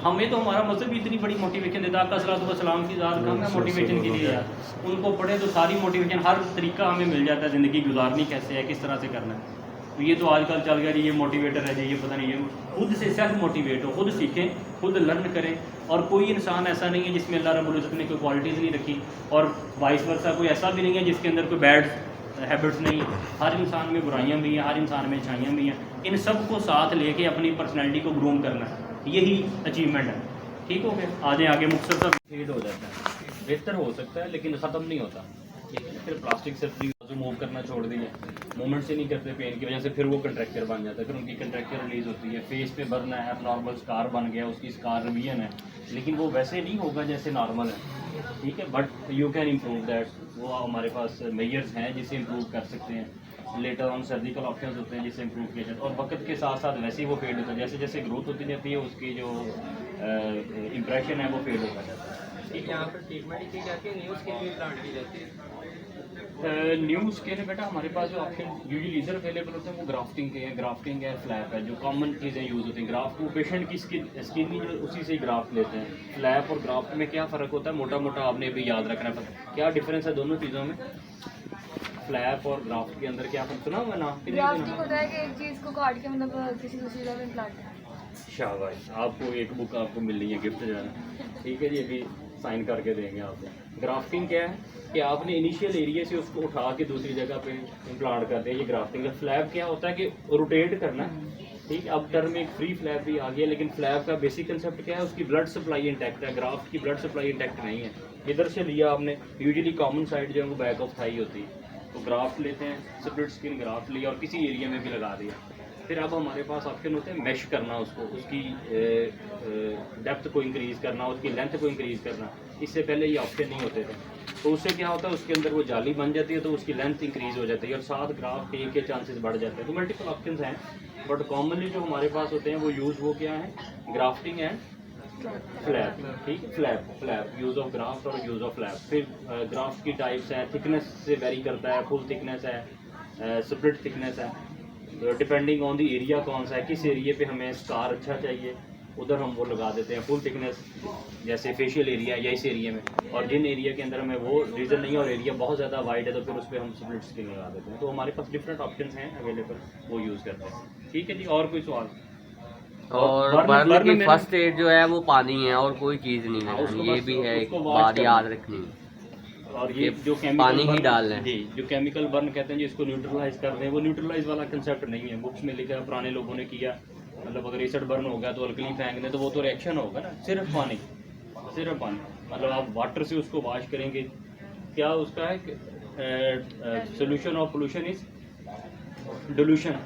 हमें तो हमारा मज़हब भी इतनी बड़ी मोटिवेशन देता है, आपका सलातो व सलाम की ज़ात कम है मोटिवेशन के लिए यार। उनको पढ़े तो सारी मोटिवेशन, हर तरीका हमें मिल जाता है, ज़िंदगी गुजारनी कैसे है, किस तरह से करना है। तो ये तो आजकल चल गया, ये मोटिवेटर है जी, ये पता नहीं, ये खुद से सेल्फ मोटिवेट हो, खुद सीखें, खुद लर्न करें। और कोई इंसान ऐसा नहीं है जिसमें अल्लाह रब्बुल इज़्ज़त ने कोई क्वालिटीज़ नहीं रखी, और वाइस वर्सा कोई ऐसा भी नहीं है जिसके अंदर कोई बैड हैबिट्स नहीं है। हर इंसान में बुराइयां भी हैं, हर इंसान में अच्छाइयाँ भी हैं। इन सब को साथ लेके अपनी पर्सनैलिटी को ग्रूम करना है, यही अचीवमेंट है। ठीक हो गया, आगे आगे मुख्तसर सा फेड हो जाता है, बेहतर हो सकता है लेकिन ख़त्म नहीं होता। ठीक है, फिर प्लास्टिक सर्जरी मूव करना छोड़ दिया, मूवमेंट से नहीं करते पेन की वजह से, फिर वो कंट्रैक्चर बन जाता है, फिर उनकी कंट्रैक्चर रिलीज़ होती है, फेस पे बर्न है, अब नॉर्मल स्कार बन गया, उसकी स्कार रिवीजन है, लेकिन वो वैसे नहीं होगा जैसे नॉर्मल है। ठीक है, but you can improve that, वो हमारे पास मेजर्स हैं जिससे इम्प्रूव कर सकते हैं। लेटर ऑन सर्जिकल ऑप्शन होते हैं जिससे इम्प्रूव किया जाता है, और वक्त के साथ साथ वैसे ही वो फेड होता है, जैसे जैसे ग्रोथ होती जाती है उसकी जो इम्प्रेशन है वो फेड होता जाता है। ठीक है, यहाँ पर ट्रीटमेंट ही की जाती है, न्यूज़ के लिए प्लांट की जाती है। न्यू स्किन है बेटा, हमारे पास जो ऑप्शन यूजुअली इधर अवेलेबल होते हैं वो ग्राफ्टिंग के हैं, ग्राफ्टिंग है, फ्लैप है, जो कॉमन चीज़ें यूज़ होती हैं। ग्राफ्ट वो पेशेंट की स्किन ही जो उसी से ग्राफ्ट लेते हैं। फ्लैप और ग्राफ्ट में क्या फ़र्क होता है, मोटा मोटा आपने भी याद रखना है। क्या डिफरेंस है दोनों चीज़ों में, फ्लैप और ग्राफ्ट के अंदर क्या फ़र्क सुना हुआ ना? ग्राफ्टिंग होता है कि एक चीज़ को काट के मतलब किसी दूसरी जगह में प्लांट करना। शाबाश, आपको एक बुक आपको मिल रही है गिफ्ट जो है। ठीक है जी, अभी साइन करके देंगे आपको। ग्राफ्टिंग क्या है कि आपने इनिशियल एरिया से उसको उठा के दूसरी जगह पे इम्प्लांट करते हैं, ये ग्राफ्टिंग है। फ्लैप क्या होता है कि रोटेट करना है। ठीक है, अब टर्म में एक फ्री फ्लैप भी आ गया, लेकिन फ्लैप का बेसिक कंसेप्ट क्या है, उसकी ब्लड सप्लाई इंटैक्ट है। ग्राफ्ट की ब्लड सप्लाई इंटैक्ट नहीं है। इधर से लिया आपने, यूजुअली कॉमन साइड जो है वो बैक ऑफ थाई होती है, तो ग्राफ्ट लेते हैं, स्प्लिट स्किन ग्राफ्ट लिया और किसी एरिया में भी लगा दिया। फिर अब हमारे पास ऑप्शन होते हैं मैश करना, उसको उसकी डेप्थ को इंक्रीज़ करना, उसकी लेंथ को इंक्रीज़ करना। इससे पहले ये ऑप्शन नहीं होते थे, तो उससे क्या होता है, उसके अंदर वो जाली बन जाती है, तो उसकी लेंथ इंक्रीज़ हो जाती है और साथ ग्राफ्ट टेक के चांसेस बढ़ जाते हैं। तो मल्टीपल ऑप्शंस हैं, बट कॉमनली जो हमारे पास होते हैं वो यूज़ वो क्या है, ग्राफ्टिंग एंड फ्लैप। ठीक, फ्लैप यूज़ ऑफ ग्राफ्ट और यूज़ ऑफ फ्लैप। फिर ग्राफ्ट की टाइप्स हैं, थिकनेस से वेरी करता है, फुल थिकनेस है, स्प्लिट थिकनेस है, डिपेंडिंग ऑन द एरिया कौन सा है, किस एरिया पे हमें स्कार अच्छा चाहिए उधर हम वो लगा देते हैं। फुल थिकनेस जैसे फेशियल एरिया या इस एरिया में, और जिन एरिया के अंदर हमें वो रीज़न नहीं और एरिया बहुत ज़्यादा वाइड है तो फिर उस पर हम स्प्लिट स्किन लगा देते हैं। तो हमारे पास डिफरेंट ऑप्शंस हैं अवेलेबल, वो यूज़ करते हैं। ठीक है जी, और कोई सवाल? और बर्न की फर्स्ट एड जो है वो पानी है और कोई चीज़ नहीं हाँ, है, ये भी है एक उसको wash बात करना। याद रखनी है। और ये जो पानी ही बर्न- डालना है। जी, जो केमिकल बर्न कहते हैं जिसको न्यूट्रलाइज करते हैं, वो न्यूट्रलाइज वाला कंसेप्ट नहीं है। बुक्स में लिखा है, पुराने लोगों ने किया, मतलब अगर एसिड बर्न हो गया तो अल्कली फेंक दें तो वो तो रिएक्शन होगा ना। सिर्फ पानी, मतलब आप वाटर से उसको वॉश करेंगे, क्या उसका है solution of pollution is dilution.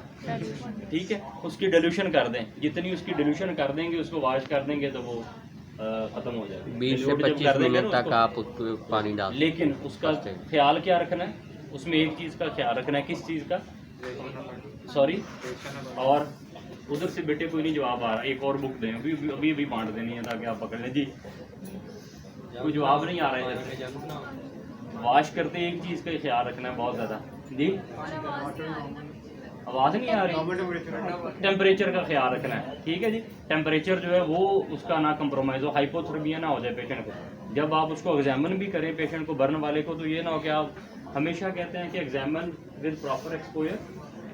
ठीक है, उसकी डिल्यूशन कर दें, जितनी उसकी डिल्यूशन कर देंगे, उसको वॉश कर देंगे तो वो ख़त्म हो जाएगी। 20 से Dilute जब 25 कर देंगे मिनट ना तक उसको, आप उसको पानी डाल, लेकिन उसका ख्याल क्या रखना है, उसमें एक चीज़ का ख्याल रखना है, किस चीज़ का, सॉरी, और उधर से बेटे कोई नहीं जवाब आ रहा, एक और बुक दें, अभी बांट देनी है ताकि आप पकड़ लें जी। कोई जवाब नहीं आ रहा है। वॉश करते एक चीज़ का ख्याल रखना है बहुत ज़्यादा जी, आवाज़ नहीं आ रही, टेम्परेचर का ख्याल रखना है। ठीक है जी, टेम्परेचर जो है वो उसका ना कंप्रोमाइज़ हो, हाइपोथर्मिया ना हो जाए पेशेंट को। जब आप उसको एग्जामिन भी करें पेशेंट को, बर्न वाले को, तो ये ना हो कि आप हमेशा कहते हैं कि examine with proper exposure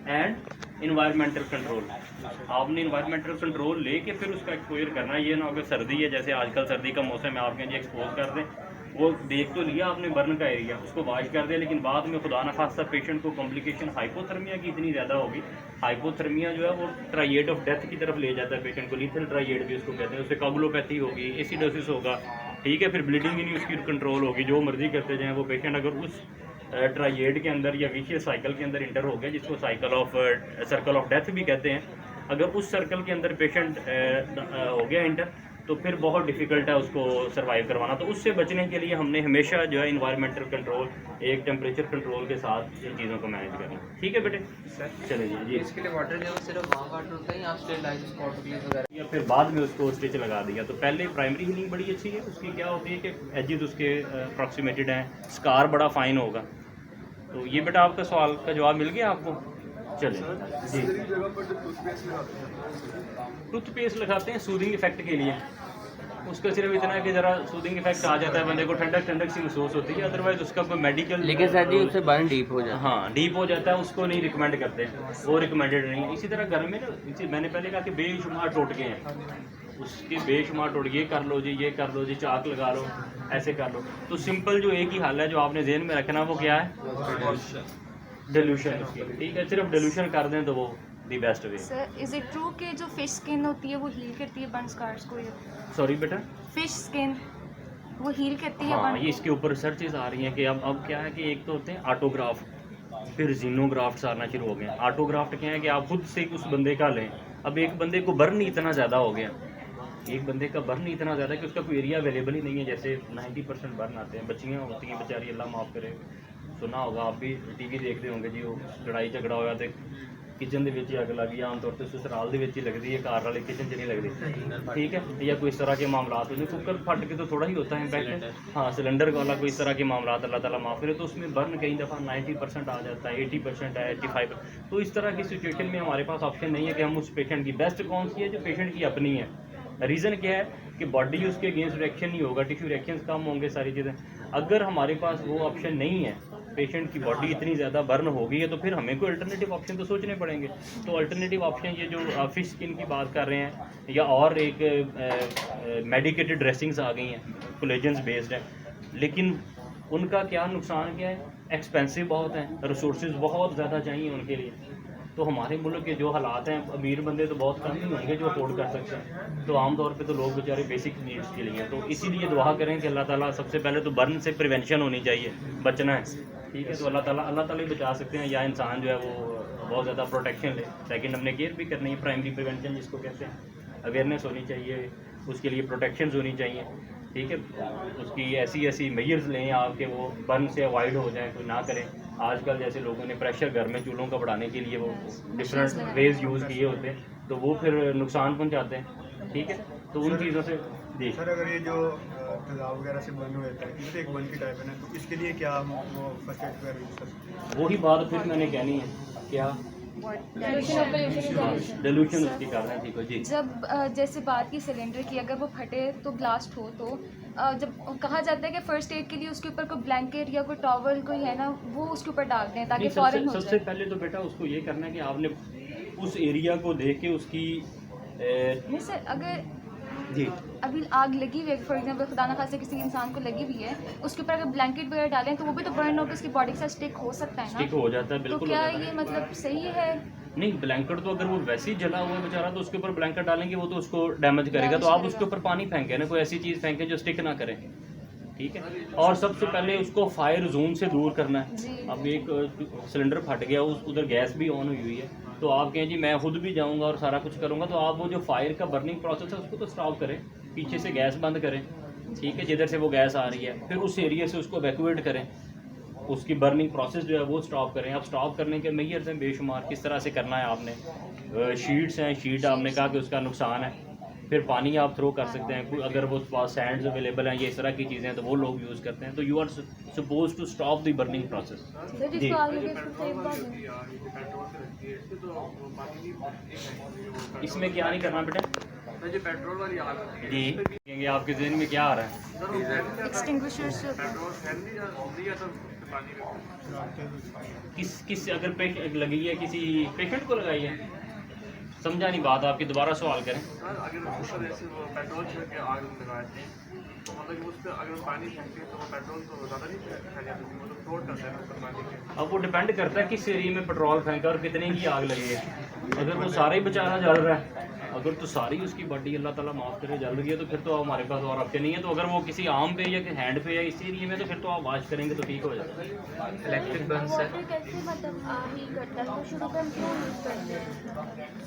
and environmental control. आपने इन्वायरमेंटल कंट्रोल लेके फिर उसका एक्सपोजर करना है। ये ना हो कि सर्दी है, जैसे आजकल सर्दी का मौसम है, आप कहें जी एक्सपोज कर दें, वो देख तो लिया आपने बर्न का एरिया, उसको वॉश कर दिया, लेकिन बाद में खुदा न खास्ता पेशेंट को कॉम्प्लिकेशन हाइपोथर्मिया की इतनी ज़्यादा होगी। हाइपोथर्मिया जो है वो ट्राइएड ऑफ डेथ की तरफ ले जाता है पेशेंट को, लीथल ट्राइएड भी उसको कहते हैं। उससे कोगुलोपैथी होगी, एसिडोसिस होगा, ठीक है, फिर ब्लीडिंग ही नहीं उसकी कंट्रोल होगी, जो मर्जी करते जाएँ वो पेशेंट। अगर उस ट्राइएड के अंदर या विशियस साइकिल के अंदर इंटर हो गया, जिसको सर्कल ऑफ डेथ भी कहते हैं, अगर उस सर्कल के अंदर पेशेंट हो गया इंटर, तो फिर बहुत डिफ़िकल्ट है उसको सर्वाइव करवाना। तो उससे बचने के लिए हमने हमेशा जो है इन्वायरमेंटल कंट्रोल, एक टेम्परेचर कंट्रोल के साथ इन चीज़ों को मैनेज करना। ठीक है बेटे, चलिए जी। इसके लिए वाटर लेवल सिर्फ वहाँ वाटर होता है या स्टेरिलाइज उसको ऑटोक्लेव वगैरह? या फिर बाद में उसको स्टिच लगा दिया। तो पहले प्राइमरी हीलिंग बड़ी अच्छी है उसकी, क्या होती है कि एजेस उसके अप्रॉक्सीमेटेड हैं, स्कार बड़ा फाइन होगा। तो ये बेटा आपका सवाल का जवाब मिल गया आपको। चलिए जी। टूथपेस्ट लगाते हैं सूदिंग इफेक्ट के लिए, उसका सिर्फ इतना है कि ज़रा सूदिंग इफेक्ट आ जाता है, बंदे को ठंडक ठंडक सी महसूस होती है, अदरवाइज उसका कोई मेडिकल लेकिन सर जी उससे बर्न डीप हो जाता है। हाँ डीप हो जाता है, उसको नहीं रिकमेंड करते, वो रिकमेंडेड नहीं है। इसी तरह घर में ना, मैंने पहले कहा कि बेशुमार टोटके हैं, उसके बेशुमार टोटके, ये कर लो जी, ये कर लो जी, चाक लगा लो, ऐसे कर लो। तो सिंपल जो एक ही हल है जो आपने जेहन में रखना, वो क्या है? डिल्यूशन उसकी। ठीक है, सिर्फ डिल्यूशन कर दें तो वो the best way. Sir is it true कि जो फिश स्किन होती है वो हील करती है बर्न स्कार्स को? सॉरी बेटा? फिश स्किन वो हील करती है हाँ, burn- ये इसके ऊपर रिसर्चेज आ रही हैं कि अब क्या है कि एक तो होते हैं ऑटोग्राफ, फिर जीनोग्राफ्ट्स आना शुरू हो गए हैं। ऑटोग्राफ्ट क्या है कि आप खुद से उस बंदे का लें। अब एक बंदे को बर्न इतना ज़्यादा हो गया, एक बंदे का बर्न इतना ज़्यादा कि उसका कोई एरिया अवेलेबल ही नहीं है। जैसे 90% बर्न आते हैं, बच्चियाँ होती हैं बेचारी, अल्लाह माफ़ करे, सुना होगा आप भी, टीवी देखते होंगे जी, वो लड़ाई झगड़ा होया तो किचन ਦੇ ਵਿੱਚ ਹੀ ਅੱਗ ਲੱਗੀ, ਆਮ ਤੌਰ ਤੇ ससुराल ਦੇ ਵਿੱਚ ही लगती है, कार वाले किचन च नहीं लगती। ठीक है, या कोई इस तरह के मामला होते हैं, कुकर फट के तो थोड़ा ही होता है इम्पैक्ट, हाँ सिलेंडर वाला कोई इस तरह के मामला अल्लाह ताला माफ़ करे, तो उसमें बर्न कई दफ़ा 90% आ जाता है, 80% है, 85%। तो इस तरह की सिचुएशन में हमारे पास ऑप्शन नहीं है कि हम उस पेशेंट की, बेस्ट कौन सी है जो पेशेंट की अपनी है। रीज़न क्या है कि बॉडी उसके अगेंस्ट रिएक्शन नहीं होगा, टिश्यू रिएक्शन कम होंगे, सारी चीज़ें। अगर हमारे पास वो ऑप्शन नहीं है, पेशेंट की बॉडी इतनी ज़्यादा बर्न हो गई है, तो फिर हमें कोई अल्टरनेटिव ऑप्शन तो सोचने पड़ेंगे। तो अल्टरनेटिव ऑप्शन ये जो फिश स्किन की बात कर रहे हैं, या और एक मेडिकेटेड ड्रेसिंग्स आ गई हैं, कोलेजन्स बेस्ड हैं, लेकिन उनका क्या नुकसान क्या है? एक्सपेंसिव बहुत हैं, रिसोर्सेज बहुत ज़्यादा चाहिए उनके लिए। तो हमारे मुल्क के जो हालात हैं, अमीर बंदे तो बहुत कम ही होंगे जो अफोर्ड कर सकते हैं, तो आमतौर पे तो लोग बेचारे बेसिक नीड्स के लिए। तो इसीलिए दुआ करें कि अल्लाह ताला, सबसे पहले तो बर्न से प्रिवेंशन होनी चाहिए, बचना है। ठीक है, तो अल्लाह ताला ही बचा सकते हैं, या इंसान जो है वो बहुत ज़्यादा प्रोटेक्शन ले। सेकंड, हमने केयर भी करनी है, प्राइमरी प्रिवेंशन जिसको कहते हैं, अवेयरनेस होनी चाहिए, उसके लिए प्रोटेक्शंस होनी चाहिए। ठीक है, उसकी ऐसी मेजर्स लें आप कि वो बर्न से अवॉइड हो जाए, कोई ना करें। आजकल जैसे लोगों ने प्रेशर घर में चूल्हों का बढ़ाने के लिए वो डिफरेंट वेज यूज़ किए होते हैं, तो वो फिर नुकसान पहुंचाते हैं। ठीक है, तो उन चीज़ों से जी। सर अगर ये जो तेज़ाब वगैरह से बर्न हो जाता है, ये तो एक बर्न की टाइप है ना, तो इसके लिए क्या हम वो फर्स्ट एड वगैरह यूज़ कर सकते हैं? वही बात फिर मैंने कहनी है, क्या डिल्यूशन उसकी कर रहे हैं। ठीक है जी। जब जैसे बात की सिलेंडर की, अगर वो फटे तो ब्लास्ट हो, तो जब कहा जाता है कि फर्स्ट एड के लिए उसके ऊपर कोई ब्लैंकेट या कोई टॉवल कोई है ना, वो उसके ऊपर डाल दें ताकि फौरन हो जाए। सबसे पहले तो बेटा उसको ये करना है कि आपने उस एरिया को देख के उसकी नहीं सर, अगर जी अभी आग लगी हुई है, फॉर एग्जाम्पल खुदा ना खास्ता किसी इंसान को लगी हुई है, उसके ऊपर अगर ब्लैंकेट वगैरह डालें तो वो भी तो बर्न होकर उसकी बॉडी के साथ स्टिक हो सकता है स्टिक ना। हो जाता है, तो बिल्कुल क्या हो जाता है। ये मतलब सही है? नहीं, ब्लैंकेट तो अगर वो वैसे ही जला हुआ है बेचारा, तो उसके ऊपर ब्लैंकेट डालेंगे वो तो उसको डैमेज करेगा। तो आप उसके ऊपर पानी फेंकें ना, कोई ऐसी चीज़ फेंकें जो स्टिक ना करे। ठीक है, और सबसे पहले उसको फायर जोन से दूर करना है। जी। अब एक सिलेंडर फट गया, उधर गैस भी ऑन हुई है, तो आप कहें जी मैं खुद भी जाऊंगा और सारा कुछ करूंगा, तो आप वो जो फायर का बर्निंग प्रोसेस है उसको तो स्टॉप करें, पीछे से गैस बंद करें। ठीक है, जिधर से वो गैस आ रही है, फिर उस एरिया से उसको एवैक्यूएट करें, उसकी बर्निंग प्रोसेस जो है वो स्टॉप करें। अब स्टॉप करने के मेजर्स हैं बेशुमार, किस तरह से करना है आपने। शीट्स हैं, शीट आपने कहा कि उसका नुकसान है, फिर पानी आप थ्रो कर सकते हैं, कोई अगर वो पास सैंड्स अवेलेबल हैं, ये इस तरह की चीज़ें हैं तो वो लोग यूज़ करते हैं। तो you are suppose to stop the burning process. Sir जी। जिसको आग लगे उसको सेव कर दें। इसमें क्या नहीं करना बेटा जो पेट्रोल वाली आग जी, कहेंगे आपके जहन में क्या आ रहा है? एक्सटिंग्विशर्स पेट्रोल फैल दिया तो पानी किस अगर पेशेंट लगी है, किसी पेशेंट को लगाई है? समझा नहीं बात आपकी, दोबारा सवाल करें। अगर ऊपर ऐसे वो पेट्रोल छिड़क के आग लगाए तो मतलब उस पर अगर पानी फेंकते तो वो पेट्रोल तो ज़्यादा नहीं फैल जाता, वो तो फ्लोट करता है ना ऊपर पानी के। अब वो डिपेंड करता है किस एरिया में पेट्रोल फेंका और कितने की आग लगी है। अगर वो सारा ही बेचारा जल रहा है, अगर तो सारी उसकी बॉडी अल्लाह ताला माफ़ करे जल रही है तो फिर तो हमारे पास और ऑप्शन नहीं है। तो अगर वो किसी आर्म पे या हैंड पे या इस एरिया में तो फिर तो आप वॉश करेंगे तो ठीक हो जाता है। इलेक्ट्रिक बर्न से वाटर कैसे मतलब हीट करता है, तो शुरू में हम क्यों यूज़ करते हैं,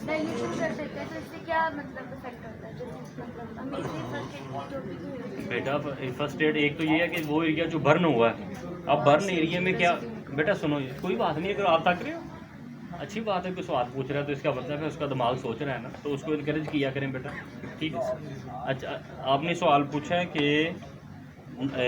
नहीं शुरू कर देते हैं, तो इससे क्या मतलब इफेक्ट होता है, जैसे मतलब हमेशा फर्स्ट एड की जो भी बेटा फर्स्ट एड एक तो ये है कि वो एरिया जो बर्न हुआ है, अब बर्न एरिया में क्या, बेटा सुनो कोई बात नहीं, अगर आप तक रहे हो अच्छी बात है, कोई सवाल पूछ रहा है तो इसका मतलब है उसका दिमाग सोच रहा है ना, तो उसको इनकरेज किया करें बेटा, ठीक है। अच्छा आपने सवाल पूछा है कि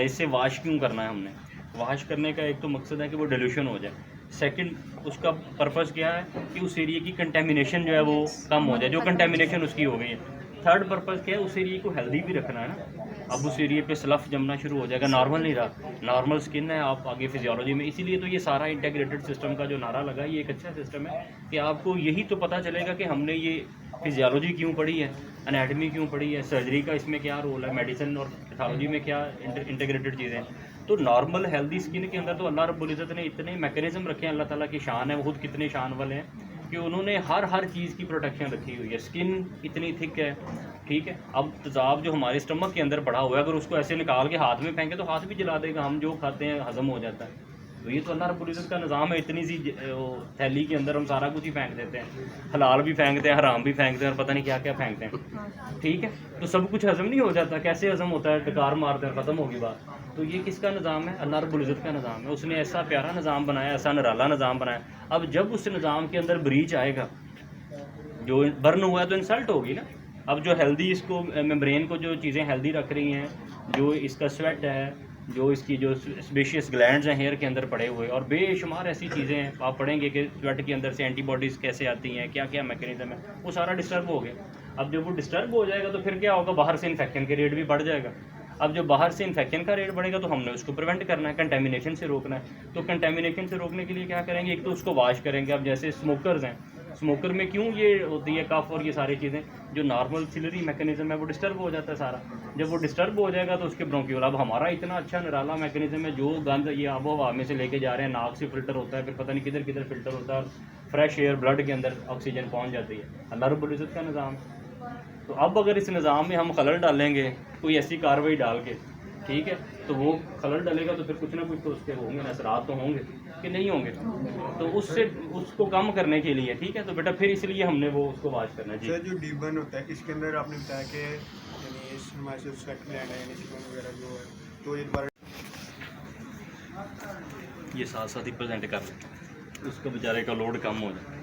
इससे वाश क्यों करना है हमने, वाश करने का एक तो मकसद है कि वो डिल्यूशन हो जाए, सेकंड उसका पर्पस क्या है कि उस एरिया की कंटेमिनेशन जो है वो कम हो जाए, जो कंटेमिनेशन उसकी हो गई है। थर्ड पर्पस क्या है, उस एरिया को हेल्दी भी रखना है ना। अब उस एरिया पे स्लफ जमना शुरू हो जाएगा, नॉर्मल नहीं रहा, नॉर्मल स्किन है आप आगे फिजियोलॉजी में, इसीलिए तो ये सारा इंटीग्रेटेड सिस्टम का जो नारा लगा ये एक अच्छा सिस्टम है कि आपको यही तो पता चलेगा कि हमने ये फिजियोलॉजी क्यों पढ़ी है, एनाटमी क्यों पढ़ी है, सर्जरी का इसमें क्या रोल है, मेडिसिन और पैथोलॉजी में क्या इंटीग्रेटेड चीज़ें हैं। तो नॉर्मल हेल्दी स्किन के अंदर तो अल्लाह रब्बुल इज़्ज़त ने इतने मैकेनिज्म रखे हैं, अल्लाह ताला की शान है, वो खुद कितने शान वाले हैं कि उन्होंने हर चीज़ की प्रोटेक्शन रखी हुई है। स्किन इतनी थिक है, ठीक है। अब तेज़ाब जो हमारे स्टमक के अंदर पड़ा हुआ है, अगर उसको ऐसे निकाल के हाथ में फेंके तो हाथ भी जला देगा, हम जो खाते हैं हज़म हो जाता है। तो ये तो अल्लाह रब्बुल इज़्ज़त का निज़ाम है, इतनी सी थैली के अंदर हम सारा कुछ ही फेंक देते हैं, हलाल भी फेंकते हैं, हराम भी फेंकते हैं और पता नहीं क्या क्या फेंकते हैं, ठीक है। तो सब कुछ हज़म नहीं हो जाता, कैसे हज़म होता है, डकार मारते हैं, ख़त्म होगी बात। तो ये किसका निज़ाम है, अल्लाह रब्बुल इज़्ज़त का निज़ाम है, उसने ऐसा प्यारा निज़ाम बनाया, ऐसा निराला निज़ाम बनाया। अब जब उस निज़ाम के अंदर ब्रीच आएगा, जो बर्न हुआ है तो इंसल्ट होगी ना। अब जो हेल्दी इसको मेम्ब्रेन को जो चीज़ें हेल्दी रख रही हैं, जो इसका स्वेट है, जो इसकी जो स्पेशियस ग्लैंड्स हैं हेयर के अंदर पड़े हुए, और बेशुमार ऐसी चीज़ें हैं आप पढ़ेंगे कि स्वेट के अंदर से एंटीबॉडीज़ कैसे आती हैं, क्या क्या मैकेनिज्म है, वो सारा डिस्टर्ब हो गया। अब जब वो डिस्टर्ब हो जाएगा तो फिर क्या होगा, बाहर से इन्फेक्शन के रेट भी बढ़ जाएगा। अब जब बाहर से इन्फेक्शन का रेट बढ़ेगा तो हमने उसको प्रिवेंट करना है, कंटेमिनेशन से रोकना है। तो कंटेमिनेशन से रोकने के लिए क्या करेंगे, एक तो उसको वॉश करेंगे। अब जैसे स्मोकर्स हैं, स्मोकर में क्यों ये होती है कफ और ये सारी चीज़ें, जो नॉर्मल सिलरी मैकेनिज्म है वो डिस्टर्ब हो जाता है सारा। जब वो डिस्टर्ब हो जाएगा तो उसके ब्रोंक्यूल, अब हमारा इतना अच्छा निराला मैकेनिज्म है, जो गंद ये आबो हवा में से लेके जा रहे हैं, नाक से फिल्टर होता है, फिर पता नहीं किधर किधर फिल्टर होता है, और फ्रेश एयर ब्लड के अंदर ऑक्सीजन पहुँच जाती है, अल्लाह रब्बुल इज़्ज़त का निज़ाम। तो अब अगर इस निज़ाम में हम खलल डालेंगे, कोई ऐसी कार्रवाई डाल के, ठीक है, तो वो खलल डालेगा तो फिर कुछ ना कुछ तो उसके होंगे ना, असरात तो होंगे कि नहीं होंगे। तो उससे उसको कम करने के लिए, ठीक है, तो बेटा फिर इसलिए हमने वो उसको वॉश करना चाहिए। सर जो डीबर्न होता है इसके अंदर आपने बताया कि यानी हमारे से स्वेट ग्लैंड है यानी सीबन वगैरह जो है, तो एक बार ये साथ साथ ही प्रेजेंट कर लें, उसको बेचारे का लोड कम हो जाए।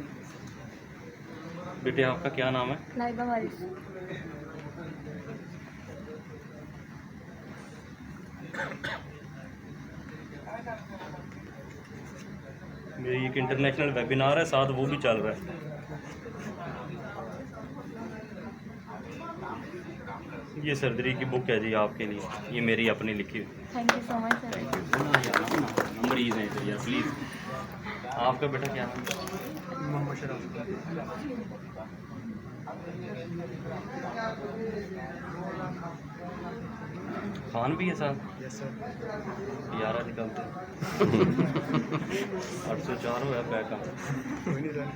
बेटे आपका क्या नाम है? नाइबा वारिस। मेरी एक इंटरनेशनल वेबिनार है, साथ वो भी चल रहा है। ये सर्जरी की बुक है जी आपके लिए, ये मेरी अपनी लिखी हुई। Thank you so much sir. मरीज़ हैं तो यार प्लीज़। आपका बेटा क्या नाम है? मोहम्मद शराफ। खान भी है साथ? Yes sir. 11 निकलते 804 हुआ पैक का। कोई नहीं सर,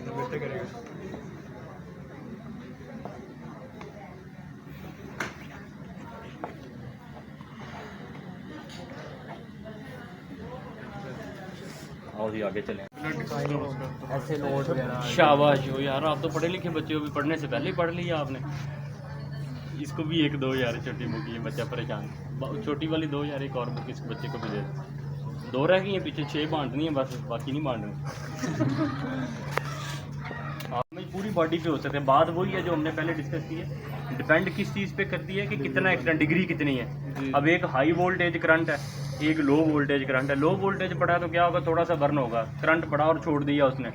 बेटे करेगा। आओ जी आगे चलें। ऐसे नोट वगैरह। शाबाश हो यार, आप तो पढ़े लिखे बच्चे हो, भी पढ़ने से पहले ही पढ़ लिया आपने। इसको भी एक दो यार छोटी बुक, ये बच्चा परेशान, छोटी वाली दो यार, एक और बुक इस बच्चे को भी दे दो। 2 रह गई हैं पीछे, 6 बांटनी है बस, बाकी नहीं बांटनी। आप में पूरी बॉडी पे हो सकते हैं। बात वही है जो हमने पहले डिस्कस की है, डिपेंड किस चीज़ पे करती है कि कितना एक्सटेंट, डिग्री कितनी है। अब एक हाई वोल्टेज करंट है, एक लो वोल्टेज करंट है। लो वोल्टेज पड़ा तो क्या होगा, थोड़ा सा बर्न होगा, करंट पड़ा और छोड़ दिया उसने,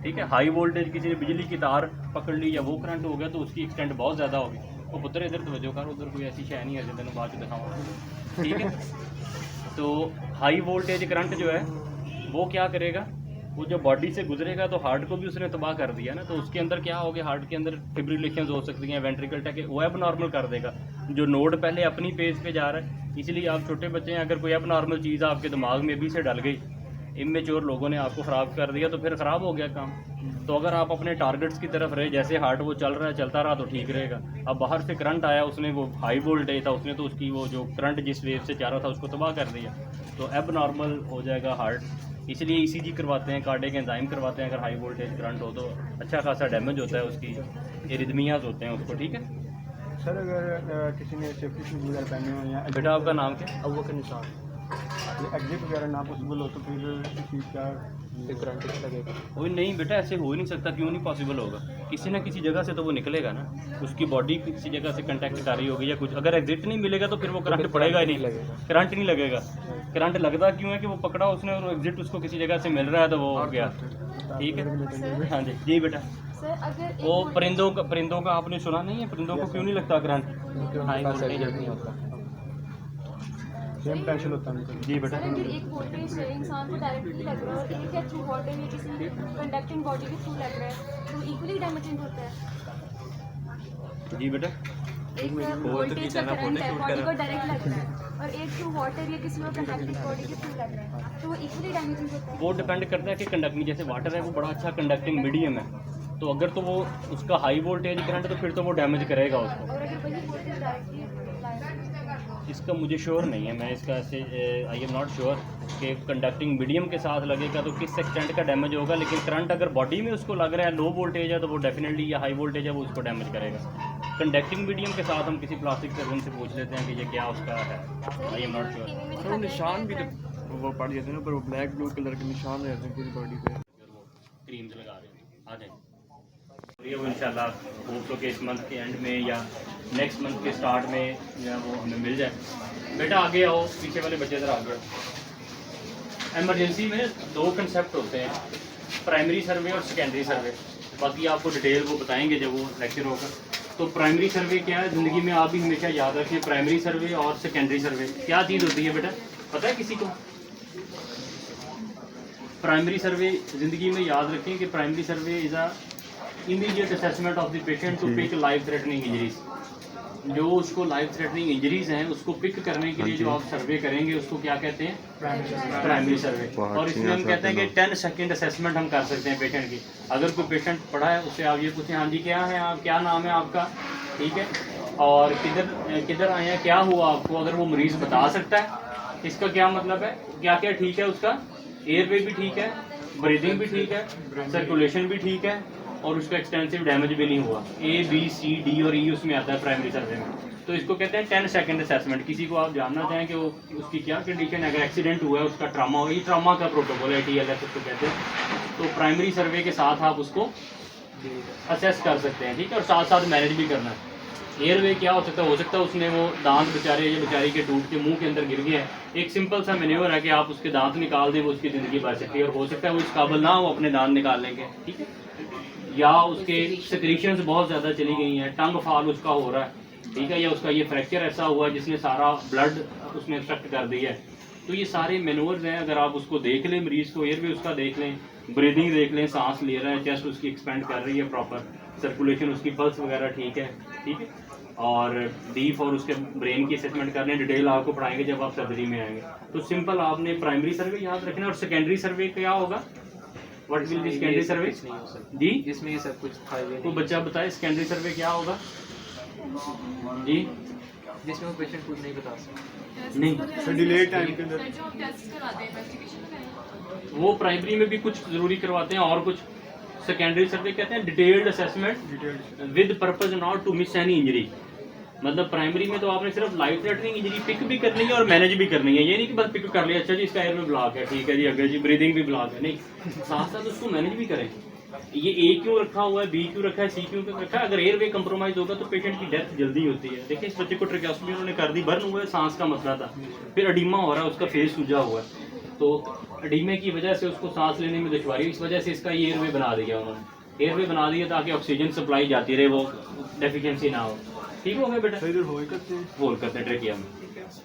ठीक है। हाई वोल्टेज किसी ने बिजली की तार पकड़ ली या वो करंट हो गया तो उसकी एक्सटेंट बहुत ज़्यादा होगी। वो पुत्र इधर तवज्जो कर, उधर कोई ऐसी शय नहीं है जिन्हें बाद में दिखाऊंगा, ठीक है। तो हाई वोल्टेज करंट जो है वो क्या करेगा, वो जो बॉडी से गुजरेगा तो हार्ट को भी उसने तबाह कर दिया ना, तो उसके अंदर क्या हो गया, हार्ट के अंदर फिब्रिलेशन हो सकती हैं, वेंट्रिकल टैक, वो अब नॉर्मल कर देगा। जो नोड पहले अपनी पेज पे जा रहा है, इसलिए आप छोटे बच्चे हैं, अगर कोई अब नॉर्मल चीज़ आपके दिमाग में अभी से डल गई, इमेच्योर लोगों ने आपको ख़राब कर दिया तो फिर ख़राब हो गया काम। तो अगर आप अपने टारगेट्स की तरफ रहे, जैसे हार्ट वो चल रहा है चलता रहा तो ठीक रहेगा। अब बाहर से करंट आया, उसने वो हाई वोल्टेज था, उसने तो उसकी वो जो करंट जिस वेव से जा रहा था उसको तबाह कर दिया, तो एब नॉर्मल हो जाएगा हार्ट। इसलिए ECG करवाते हैं, कार्डियक एंजाइम करवाते हैं। अगर हाई वोल्टेज करंट हो तो अच्छा खासा डैमेज होता है, उसकी एरिथमियाज होते हैं उसको। ठीक है सर, अगर किसी ने सेफ्टी शूज वगैरह पहने हो या बेटा, आपका नाम क्या? अब वो का निशान एग्जिट वगैरह ना पॉसिबल हो तो फिर चीज़ क्या करंट लगेगा। कोई नहीं बेटा, ऐसे हो ही नहीं सकता। क्यों नहीं पॉसिबल होगा? किसी ना किसी जगह से तो वो निकलेगा ना, उसकी बॉडी किसी जगह से कंटेक्ट कर रही होगी या कुछ। अगर एग्जिट नहीं मिलेगा तो फिर वो करंट पड़ेगा ही नहीं, करंट नहीं लगेगा। करंट लगता क्यों है कि वो पकड़ा उसने और एग्जिट उसको किसी जगह से मिल रहा है तो वो हो गया। ठीक है, हाँ जी जी बेटा। सर अगर वो परिंदों का आपने सुना नहीं है? परिंदों को क्यों नहीं लगता करंट? हाई वोल्टेज नहीं होता। सेम टेंशन होता है उनको। जी बेटा। सर अगर एक वोल्टेज इंसान को डायरेक्टली लग रहा है और एक है थ्रू वोल्टेज या किसी कंडक्टिंग बॉडी के थ्रू लग रहा है तो इक्वली डैमेजिंग होता है। जी बेटा। एक वोल्टेज का करंट है बॉडी को डायरेक्ट लग रहा है और एक थ्रू वाटर या किसी और कंडक्टिंग बॉडी के थ्रू लग रहा है तो वो इक्वली डैमेजिंग होता है। वो डिपेंड करता है कि कंडक्टिंग, जैसे वाटर है वो बड़ा अच्छा कंडक्टिंग मीडियम है, तो अगर तो वो उसका हाई वोल्टेज करंट तो फिर तो वो डैमेज करेगा उसको। और अगर वही वोल्टेज डायरेक्टली इसका मुझे श्योर नहीं है, मैं इसका ऐसे आई एम नॉट श्योर कि कंडक्टिंग मीडियम के साथ लगेगा तो किस एक्सटेंट का डैमेज होगा। लेकिन करंट अगर बॉडी में उसको लग रहा है, लो वोल्टेज है, तो वो डेफिनेटली, या हाई वोल्टेज है वो उसको डैमेज करेगा। कंडक्टिंग मीडियम के साथ हम किसी प्लास्टिक सर्जन से पूछ लेते हैं कि ये क्या उसका है, I am not sure. Sir वो निशान भी वो पड़ जाते हैं ना, पर वो ब्लैक ब्लू कलर के निशान रहते हैं पूरी बॉडी पे। क्रीम्स लगा रहे हैं, आ जाए वो इंशाल्लाह होप तो कि इस मंथ के एंड में या नेक्स्ट मंथ के स्टार्ट में या वो हमें मिल जाए। बेटा आगे आओ, पीछे वाले बच्चे इधर आ गए। एमरजेंसी में दो कंसेप्ट होते हैं, प्राइमरी सर्वे और सेकेंडरी सर्वे। बाकी आपको डिटेल वो बताएंगे जब वो लेक्चर होगा। तो प्राइमरी सर्वे क्या है ज़िंदगी में, आप भी हमेशा याद रखें, प्राइमरी सर्वे और सेकेंडरी सर्वे क्या चीज़ होती है बेटा, पता है किसी को? प्राइमरी सर्वे ज़िंदगी में याद रखें कि primary survey is a immediate assessment of the patient to pick life threatening injuries. जो उसको लाइफ थ्रेटनिंग इंजरीज हैं उसको पिक करने के लिए जो आप सर्वे करेंगे उसको क्या कहते हैं? प्राइमरी सर्वे। और इसमें हम कहते हैं कि 10 सेकंड असेसमेंट हम कर सकते हैं पेशेंट की। अगर कोई पेशेंट पड़ा है उससे आप ये पूछें, हाँ जी क्या है आप, क्या नाम है आपका, ठीक है, और किधर आए हैं, क्या हुआ आपको, अगर वो मरीज़ बता सकता है इसका क्या मतलब है, क्या क्या ठीक है उसका, एयरवे भी ठीक है, ब्रीदिंग भी ठीक है, सर्कुलेशन भी ठीक है और उसका एक्सटेंसिव डैमेज भी नहीं हुआ। A, B, C, D और E उसमें आता है प्राइमरी सर्वे में। तो इसको कहते हैं 10 सेकंड असेसमेंट। किसी को आप जानना चाहें कि वो उसकी क्या कंडीशन है, अगर एक्सीडेंट हुआ है, उसका ट्रामा हो, ये ट्रामा का प्रोटोकॉल है, TLS उसको कहते हैं। तो प्राइमरी सर्वे के साथ आप उसको असेस कर सकते हैं, ठीक है, और साथ साथ मैनेज भी करना है। एयरवे क्या हो सकता है उसने वो दांत बेचारे या बेचारी के टूट के मुंह के अंदर गिर गया है। एक सिंपल सा मैन्योर है कि आप उसके दांत निकाल दें, वो उसकी ज़िंदगी बच सकती है। और हो सकता है वो इस काबिल ना हो अपने दांत निकाल लेंगे, ठीक है, या उसके सिक्रीशंस बहुत ज़्यादा चली गई हैं, टंग फॉल उसका हो रहा है, ठीक है, या उसका ये फ्रैक्चर ऐसा हुआ जिसने सारा ब्लड उसने एक्सट्रैक्ट कर दिया है। तो ये सारे मैनूवर्स हैं, अगर आप उसको देख लें, मरीज़ को एयरवे उसका देख लें, ब्रीदिंग देख लें, सांस ले रहा है, चेस्ट उसकी एक्सपेंड कर रही है प्रॉपर, सर्कुलेशन उसकी पल्स वगैरह ठीक है, ठीक है, और डीप और उसके ब्रेन की असेसमेंट करने, डिटेल आपको पढ़ाएंगे जब आप सर्जरी में आएंगे। तो सिंपल आपने प्राइमरी सर्वे याद रखना। और सेकेंडरी सर्वे क्या होगा, व्हाट विल बी सेकेंडरी सर्वे जी, इसमें ये सब कुछ था तो बच्चा बताए सेकेंडरी सर्वे क्या होगा जी, जिसमें वो पेशेंट कुछ नहीं बता सकता। नहीं डिले टाइम के अंदर वो प्राइमरी में भी कुछ ज़रूरी करवाते हैं और कुछ सेकेंडरी सर्वे कहते हैं detailed assessment with purpose not to miss any injury. मतलब प्राइमरी में तो आपने सिर्फ लाइफ थ्रेटनिंग इंजरी पिक भी करनी है और मैनेज भी करनी है। ये नहीं कि बस पिक कर लिया, अच्छा जी इसका एयर में ब्लॉक है, ठीक है जी, अगर जी ब्रीदिंग भी ब्लॉक है, नहीं, साथ साथ उसको मैनेज भी करें। ये A क्यों रखा हुआ है, B क्यों रखा है, C क्यों रखा है। अगर एयरवे कंप्रोमाइज होगा तो पेशेंट की डेथ जल्दी होती है। देखिए इस बच्चे को ट्रेकेस्टोमी उन्होंने कर दी, बर्न हुआ है, सांस का मसला था, फिर अडीमा हो रहा है, उसका फेस सूजा हुआ है, तो अडीमे की वजह से उसको सांस लेने में दुश्वारी, इस वजह से इसका ये एयरवे बना दिया उन्होंने, एयरवे बना दिया ताकि ऑक्सीजन सप्लाई जाती रहे, वो डेफिशिएंसी ना हो। ठीक हो गया बेटा, होल करते ट्रेकिया में,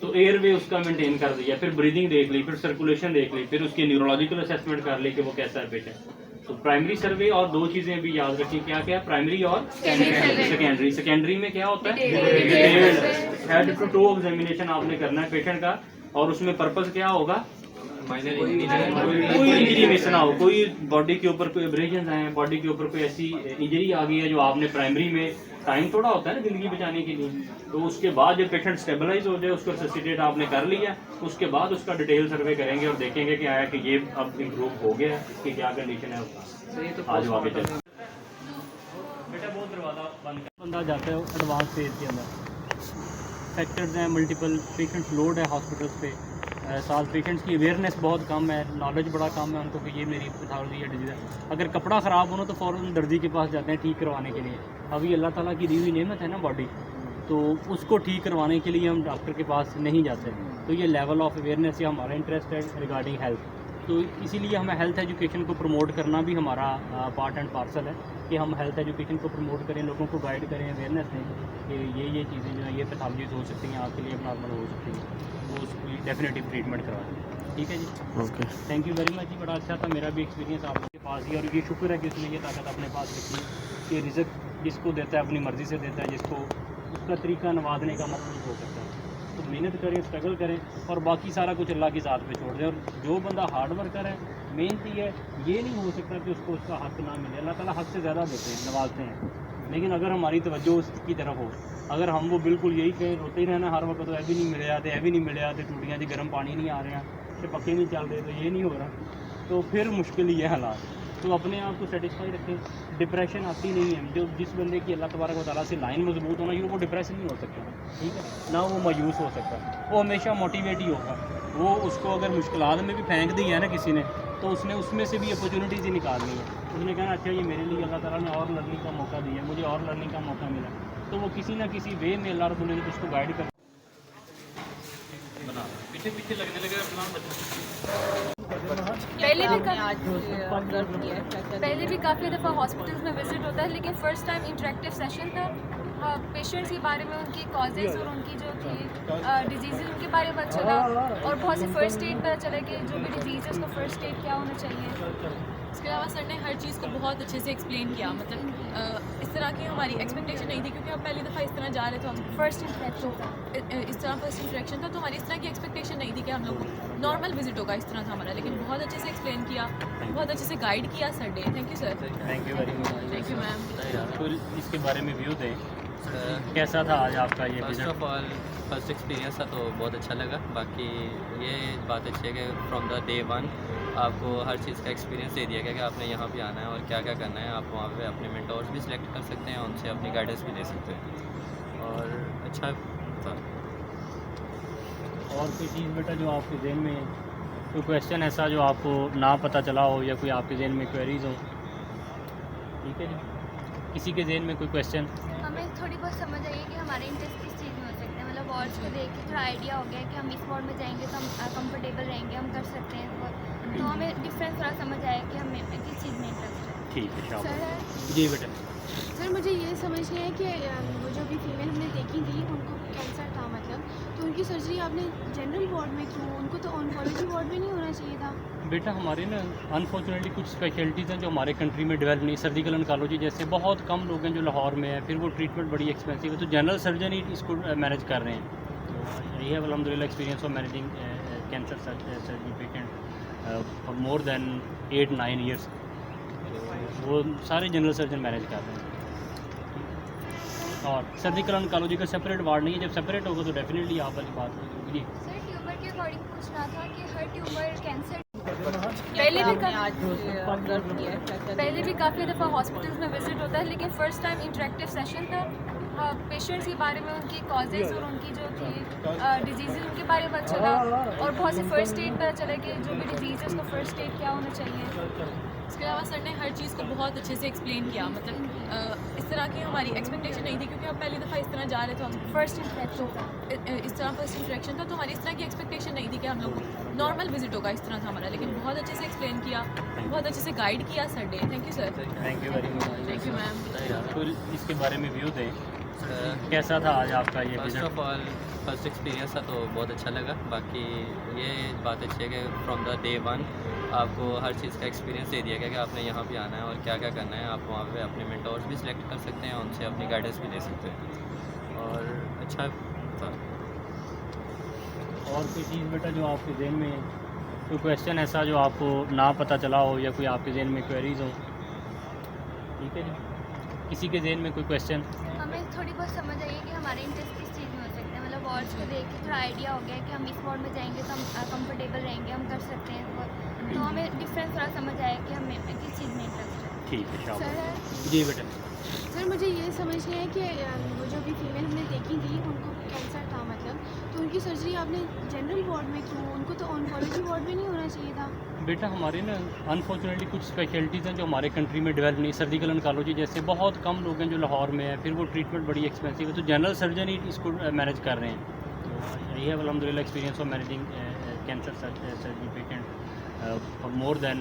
तो एयरवे उसका मेंटेन कर दिया, फिर ब्रीदिंग देख ली, फिर सर्कुलेशन देख ली, फिर उसकी न्यूरोलॉजिकल असेसमेंट कर ली कि वो कैसा है पेशेंट। तो प्राइमरी सर्वे और दो चीज़ें भी याद रखिए, क्या क्या, प्राइमरी और सेकेंडरी। सेकेंडरी में क्या होता है, हेड टू टो एग्जामिनेशन आपने करना है पेशेंट का, और उसमें पर्पस क्या होगा, कोई इंजरी मिस ना हो, कोई बॉडी के ऊपर कोई एब्रेशन हैं, बॉडी के ऊपर कोई ऐसी इंजरी आ गई है जो आपने प्राइमरी में टाइम थोड़ा होता है ना ज़िंदगी बचाने के लिए, तो उसके बाद जब पेशेंट स्टेबलाइज हो जाए, उसको रेसिसिटेट आपने कर लिया, उसके बाद उसका डिटेल सर्वे करेंगे और देखेंगे कि आया कि ये अब इम्प्रूव हो गया है, इसकी क्या कंडीशन है उसका। आज आगे चलते बेटा बहुत दरवाज़ा बंद कर, बंदा जाता है एडवांस फेज के अंदर, फैक्टर्स हैं मल्टीपल, पेशेंट्स लोड है हॉस्पिटल्स पे, साथ पेशेंट्स की अवेयरनेस बहुत कम है, नॉलेज बड़ा कम है उनको कि ये मेरी पैथोलॉजी है, डिजीज़ है। अगर कपड़ा ख़राब हो ना तो फ़ौरन दर्जी के पास जाते हैं ठीक करवाने के लिए। अभी अल्लाह ताला की दी हुई नेमत है ना बॉडी, तो उसको ठीक करवाने के लिए हम डॉक्टर के पास नहीं जाते। तो ये लेवल ऑफ अवेयरनेस या हमारा इंटरेस्ट है रिगार्डिंग हेल्थ, तो इसीलिए हमें हेल्थ एजुकेशन को प्रमोट करना भी हमारा पार्ट एंड पार्सल है कि हम हेल्थ एजुकेशन को प्रमोट करें, लोगों को गाइड करें, अवेयरनेस दें कि ये चीज़ें जो है ये पैथोलॉजीज हो सकती हैं, आपके लिए नॉर्मल हो सकती हैं, तो उसकी डेफिनेटिव ट्रीटमेंट करवा दें। ठीक है जी, okay, thank you very much जी, बड़ा अच्छा था मेरा भी एक्सपीरियंस आप लोगों के पास ही, और ये शुक्र है कि उसने ये ताकत अपने पास रखी कि रिज़्क जिसको देता है अपनी मर्ज़ी से देता है, जिसको उसका तरीका नवाजने का मतलब हो सकता है। तो मेहनत करें, स्ट्रगल करें, और बाकी सारा कुछ अल्लाह की ज़ात पे छोड़ दें। और जो बंदा हार्ड वर्कर है, मेहनती है, ये नहीं हो सकता कि उसको उसका हक़ ना मिले। अल्लाह ताला हक़ से ज़्यादा देते हैं, नवाजते हैं, लेकिन अगर हमारी तवज्जो उसकी तरफ हो, अगर हम वो बिल्कुल यही कहें, रोते ही रहना हर वक्त, तो ऐ भी नहीं मिले आते, ऐ भी नहीं मिले आते, टूटियाँ जी गर्म पानी नहीं आ रहे हैं, तो पक्के नहीं चल रहे, तो ये नहीं हो रहा, तो फिर मुश्किल ही है हालात। तो अपने आप को सेटिस्फाई रखें, डिप्रेशन आती नहीं है। जो जिस बंदे की अल्लाह तबारक व तआला से लाइन मजबूत होना, ये वो डिप्रेशन नहीं हो सकता, ठीक है ना, वो मायूस हो सकता, वो हमेशा मोटिवेट ही होगा। वो उसको अगर मुश्किलात में भी फेंक दी है ना किसी ने, तो उसने उसमें से भी अपॉर्चुनिटीज़ ही निकालनी है। उसने कहना अच्छा ये मेरे लिए अल्लाह ताला ने और लर्निंग का मौका दिया, मुझे और लर्निंग का मौका मिला, तो वो किसी ना किसी वे में अल्लाह रब्बुल इज़्ज़त उसको गाइड कर बना पीछे पीछे लगने लगे अपना बच्चा। पहले भी काफ़ी दफ़ा हॉस्पिटल्स में विज़िट होता है, लेकिन फ़र्स्ट टाइम इंटरेक्टिव सेशन था। पेशेंट्स के बारे में, उनकी कॉजेज़ और उनकी जो थी डिजीज़ उनके बारे में पता चला, और बहुत से फ़र्स्ट एड पता चला कि जो भी डिजीज़ है उसका फ़र्स्ट एड क्या होना चाहिए। इसके अलावा सर ने हर चीज़ को बहुत अच्छे से एक्सप्लेन किया, मतलब इस तरह की हमारी एक्सपेक्टेशन नहीं थी, क्योंकि हम पहली दफ़ा इस तरह जा रहे थे, हम फर्स्ट इंटरेक्शन था, इस तरह फर्स्ट इंटरेक्शन था, तो हमारी इस तरह की एक्सपेक्टेशन नहीं थी कि हम लोग नॉर्मल विजिट होगा, इस तरह था हमारा। लेकिन बहुत अच्छे से एक्सप्लेन किया, बहुत अच्छे से गाइड किया सर ने। Thank you sir. Thank you very much. Thank you ma'am. तो इसके बारे में व्यू दें, कैसा था आज आपका ये first visit? Of all first experience था तो बहुत अच्छा लगा। बाकी ये बात अच्छी है कि फ्रॉम द डे वन आपको हर चीज़ का एक्सपीरियंस दे दिया गया कि आपने यहाँ पे आना है और क्या क्या करना है। आप वहाँ पे अपने मेंटोर्स भी सिलेक्ट कर सकते हैं, उनसे अपनी गाइडेंस भी ले सकते हैं, और अच्छा था। और कोई चीज़ बेटा जो आपके जहन में, कोई क्वेश्चन ऐसा जो आपको ना पता चला हो, या कोई आपके जहन में क्वेरीज हो? ठीक है जी, किसी के जहन में कोई क्वेश्चन? हमें थोड़ी बहुत समझ आई कि हमारे इंटरेस्ट किस चीज़ में हो सकते हैं, मतलब वार्ड्स को देख के थोड़ा आइडिया हो गया कि हम इस वार्ड में जाएंगे तो हम कंफर्टेबल रहेंगे, हम कर सकते हैं, तो हमें डिफरेंस थोड़ा समझ आया कि हमें किस चीज़ में इंटरेस्ट है। ठीक है शाबाश। सर जी बेटा। सर मुझे ये समझ नहीं है कि वो जो भी फीमेल हमने देखी थी उनको कैंसर था, मतलब तो उनकी सर्जरी आपने जनरल वार्ड में क्यों, उनको तो ऑन्कोलॉजी वार्ड में नहीं होना चाहिए था? बेटा हमारे ना अनफॉर्चुनेटली कुछ स्पेशलिटीज़ हैं जो हमारे कंट्री में डेवलप नहीं। सर्जिकल ऑन्कोलॉजी जैसे बहुत कम लोग हैं जो लाहौर में है, फिर वो ट्रीटमेंट बड़ी एक्सपेंसिव है, तो जनरल सर्जन ही इसको मैनेज कर रहे हैं। तो ये है अल्हम्दुलिल्लाह experience of managing cancer surgery patient for more than 8-9 years, वो सारे जनरल सर्जन मैनेज कर रहे हैं। और सर्जिकल ऑन्कोलॉजी का सेपरेट वार्ड नहीं है, जब सेपरेट होगा तो डेफिनेटली आप वाली बात होगी। जी सर ट्यूमर के अकॉर्डिंग पूछना था कि हर ट्यूमर कैंसर पहले भी काफ़ी दफ़ा हॉस्पिटल्स में विज़िट होता है, लेकिन फ़र्स्ट टाइम इंटरेक्टिव सेशन था। पेशेंट्स के बारे में, उनकी कॉजेज़ और उनकी जो थी डिजीज़ उनके बारे में पता चला, और बहुत से फ़र्स्ट एड पता चला कि जो भी डिजीज़ है उसका फ़र्स्ट एड क्या होना चाहिए। इसके अलावा सर ने हर चीज़ को बहुत अच्छे से एक्सप्लेन किया, मतलब इस तरह की हमारी एक्सपेक्टेशन नहीं थी, क्योंकि हम पहली दफ़ा इस तरह जा रहे थे, हम फर्स्ट इंटरेक्शन था, इस तरह फर्स्ट इंटरेक्शन था, तो हमारी इस तरह की एक्सपेक्टेशन नहीं थी कि हम लोग नॉर्मल विजिट होगा, इस तरह था हमारा। लेकिन बहुत अच्छे से एक्सप्लेन किया, बहुत अच्छे से गाइड किया सर ने। Thank you sir. Thank you very much. Thank you ma'am. तो इसके बारे में व्यू दें, कैसा था आज आपका ये first visit? Of all first experience था तो बहुत अच्छा लगा। बाकी ये बात अच्छी है कि फ्रॉम द डे वन आपको हर चीज़ का एक्सपीरियंस दे दिया गया कि आपने यहाँ पे आना है और क्या क्या करना है। आप वहाँ पे अपने मेंटोर्स भी सिलेक्ट कर सकते हैं, उनसे अपनी गाइडेंस भी ले सकते हैं, और अच्छा था। और कोई चीज़ बेटा जो आपके जहन में, कोई क्वेश्चन ऐसा जो आपको ना पता चला हो या कोई आपके जहन में क्वेरीज हो? ठीक है जी, किसी के जहन में कोई क्वेश्चन? हमें थोड़ी बहुत समझ आई है कि हमारे इंटरेस्ट किस चीज़ में हो सकते हैं, मतलब वार्ड्स को देख के थोड़ा आइडिया हो गया कि हम इस वार्ड में जाएंगे तो हम कंफर्टेबल रहेंगे, हम कर सकते हैं, तो हमें डिफरेंस थोड़ा समझ आया कि हमें किस चीज़ में इंटरेस्ट है। ठीक है, शाबाश। सर जी बेटा। सर मुझे ये समझ नहीं है कि वो जो भी फीमेल हमने देखी थी उनको कैंसर था मतलब, तो उनकी सर्जरी आपने जनरल वार्ड में क्यों, उनको तो ऑन्कोलॉजी वार्ड में नहीं होना चाहिए था? बेटा हमारे ना अनफॉर्चुनेटली कुछ स्पेशलिटीज़ हैं जो हमारे कंट्री में डेवलप नहीं, सर्जिकल ऑन्कोलॉजी जैसे बहुत कम लोग हैं जो लाहौर में है, फिर वो ट्रीटमेंट बड़ी एक्सपेंसिव है, तो जनरल सर्जन ही इसको मैनेज कर रहे हैं। तो ये है अल्हम्दुलिल्लाह experience of managing cancer surgery patient for more than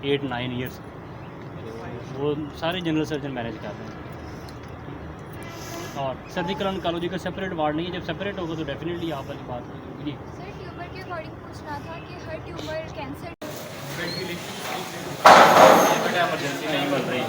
8-9 years, तो वो सारे जनरल सर्जन मैनेज कर रहे हैं। और सर्जिकल ऑन्कोलॉजी का सेपरेट वार्ड नहीं है, जब सेपरेट होगा तो डेफिनेटली आप वाली बात होगी। जी सर ट्यूमर के अकॉर्डिंग पूछना था कि हर ट्यूमर कैंसर बेटा इमरजेंसी नहीं बन रही।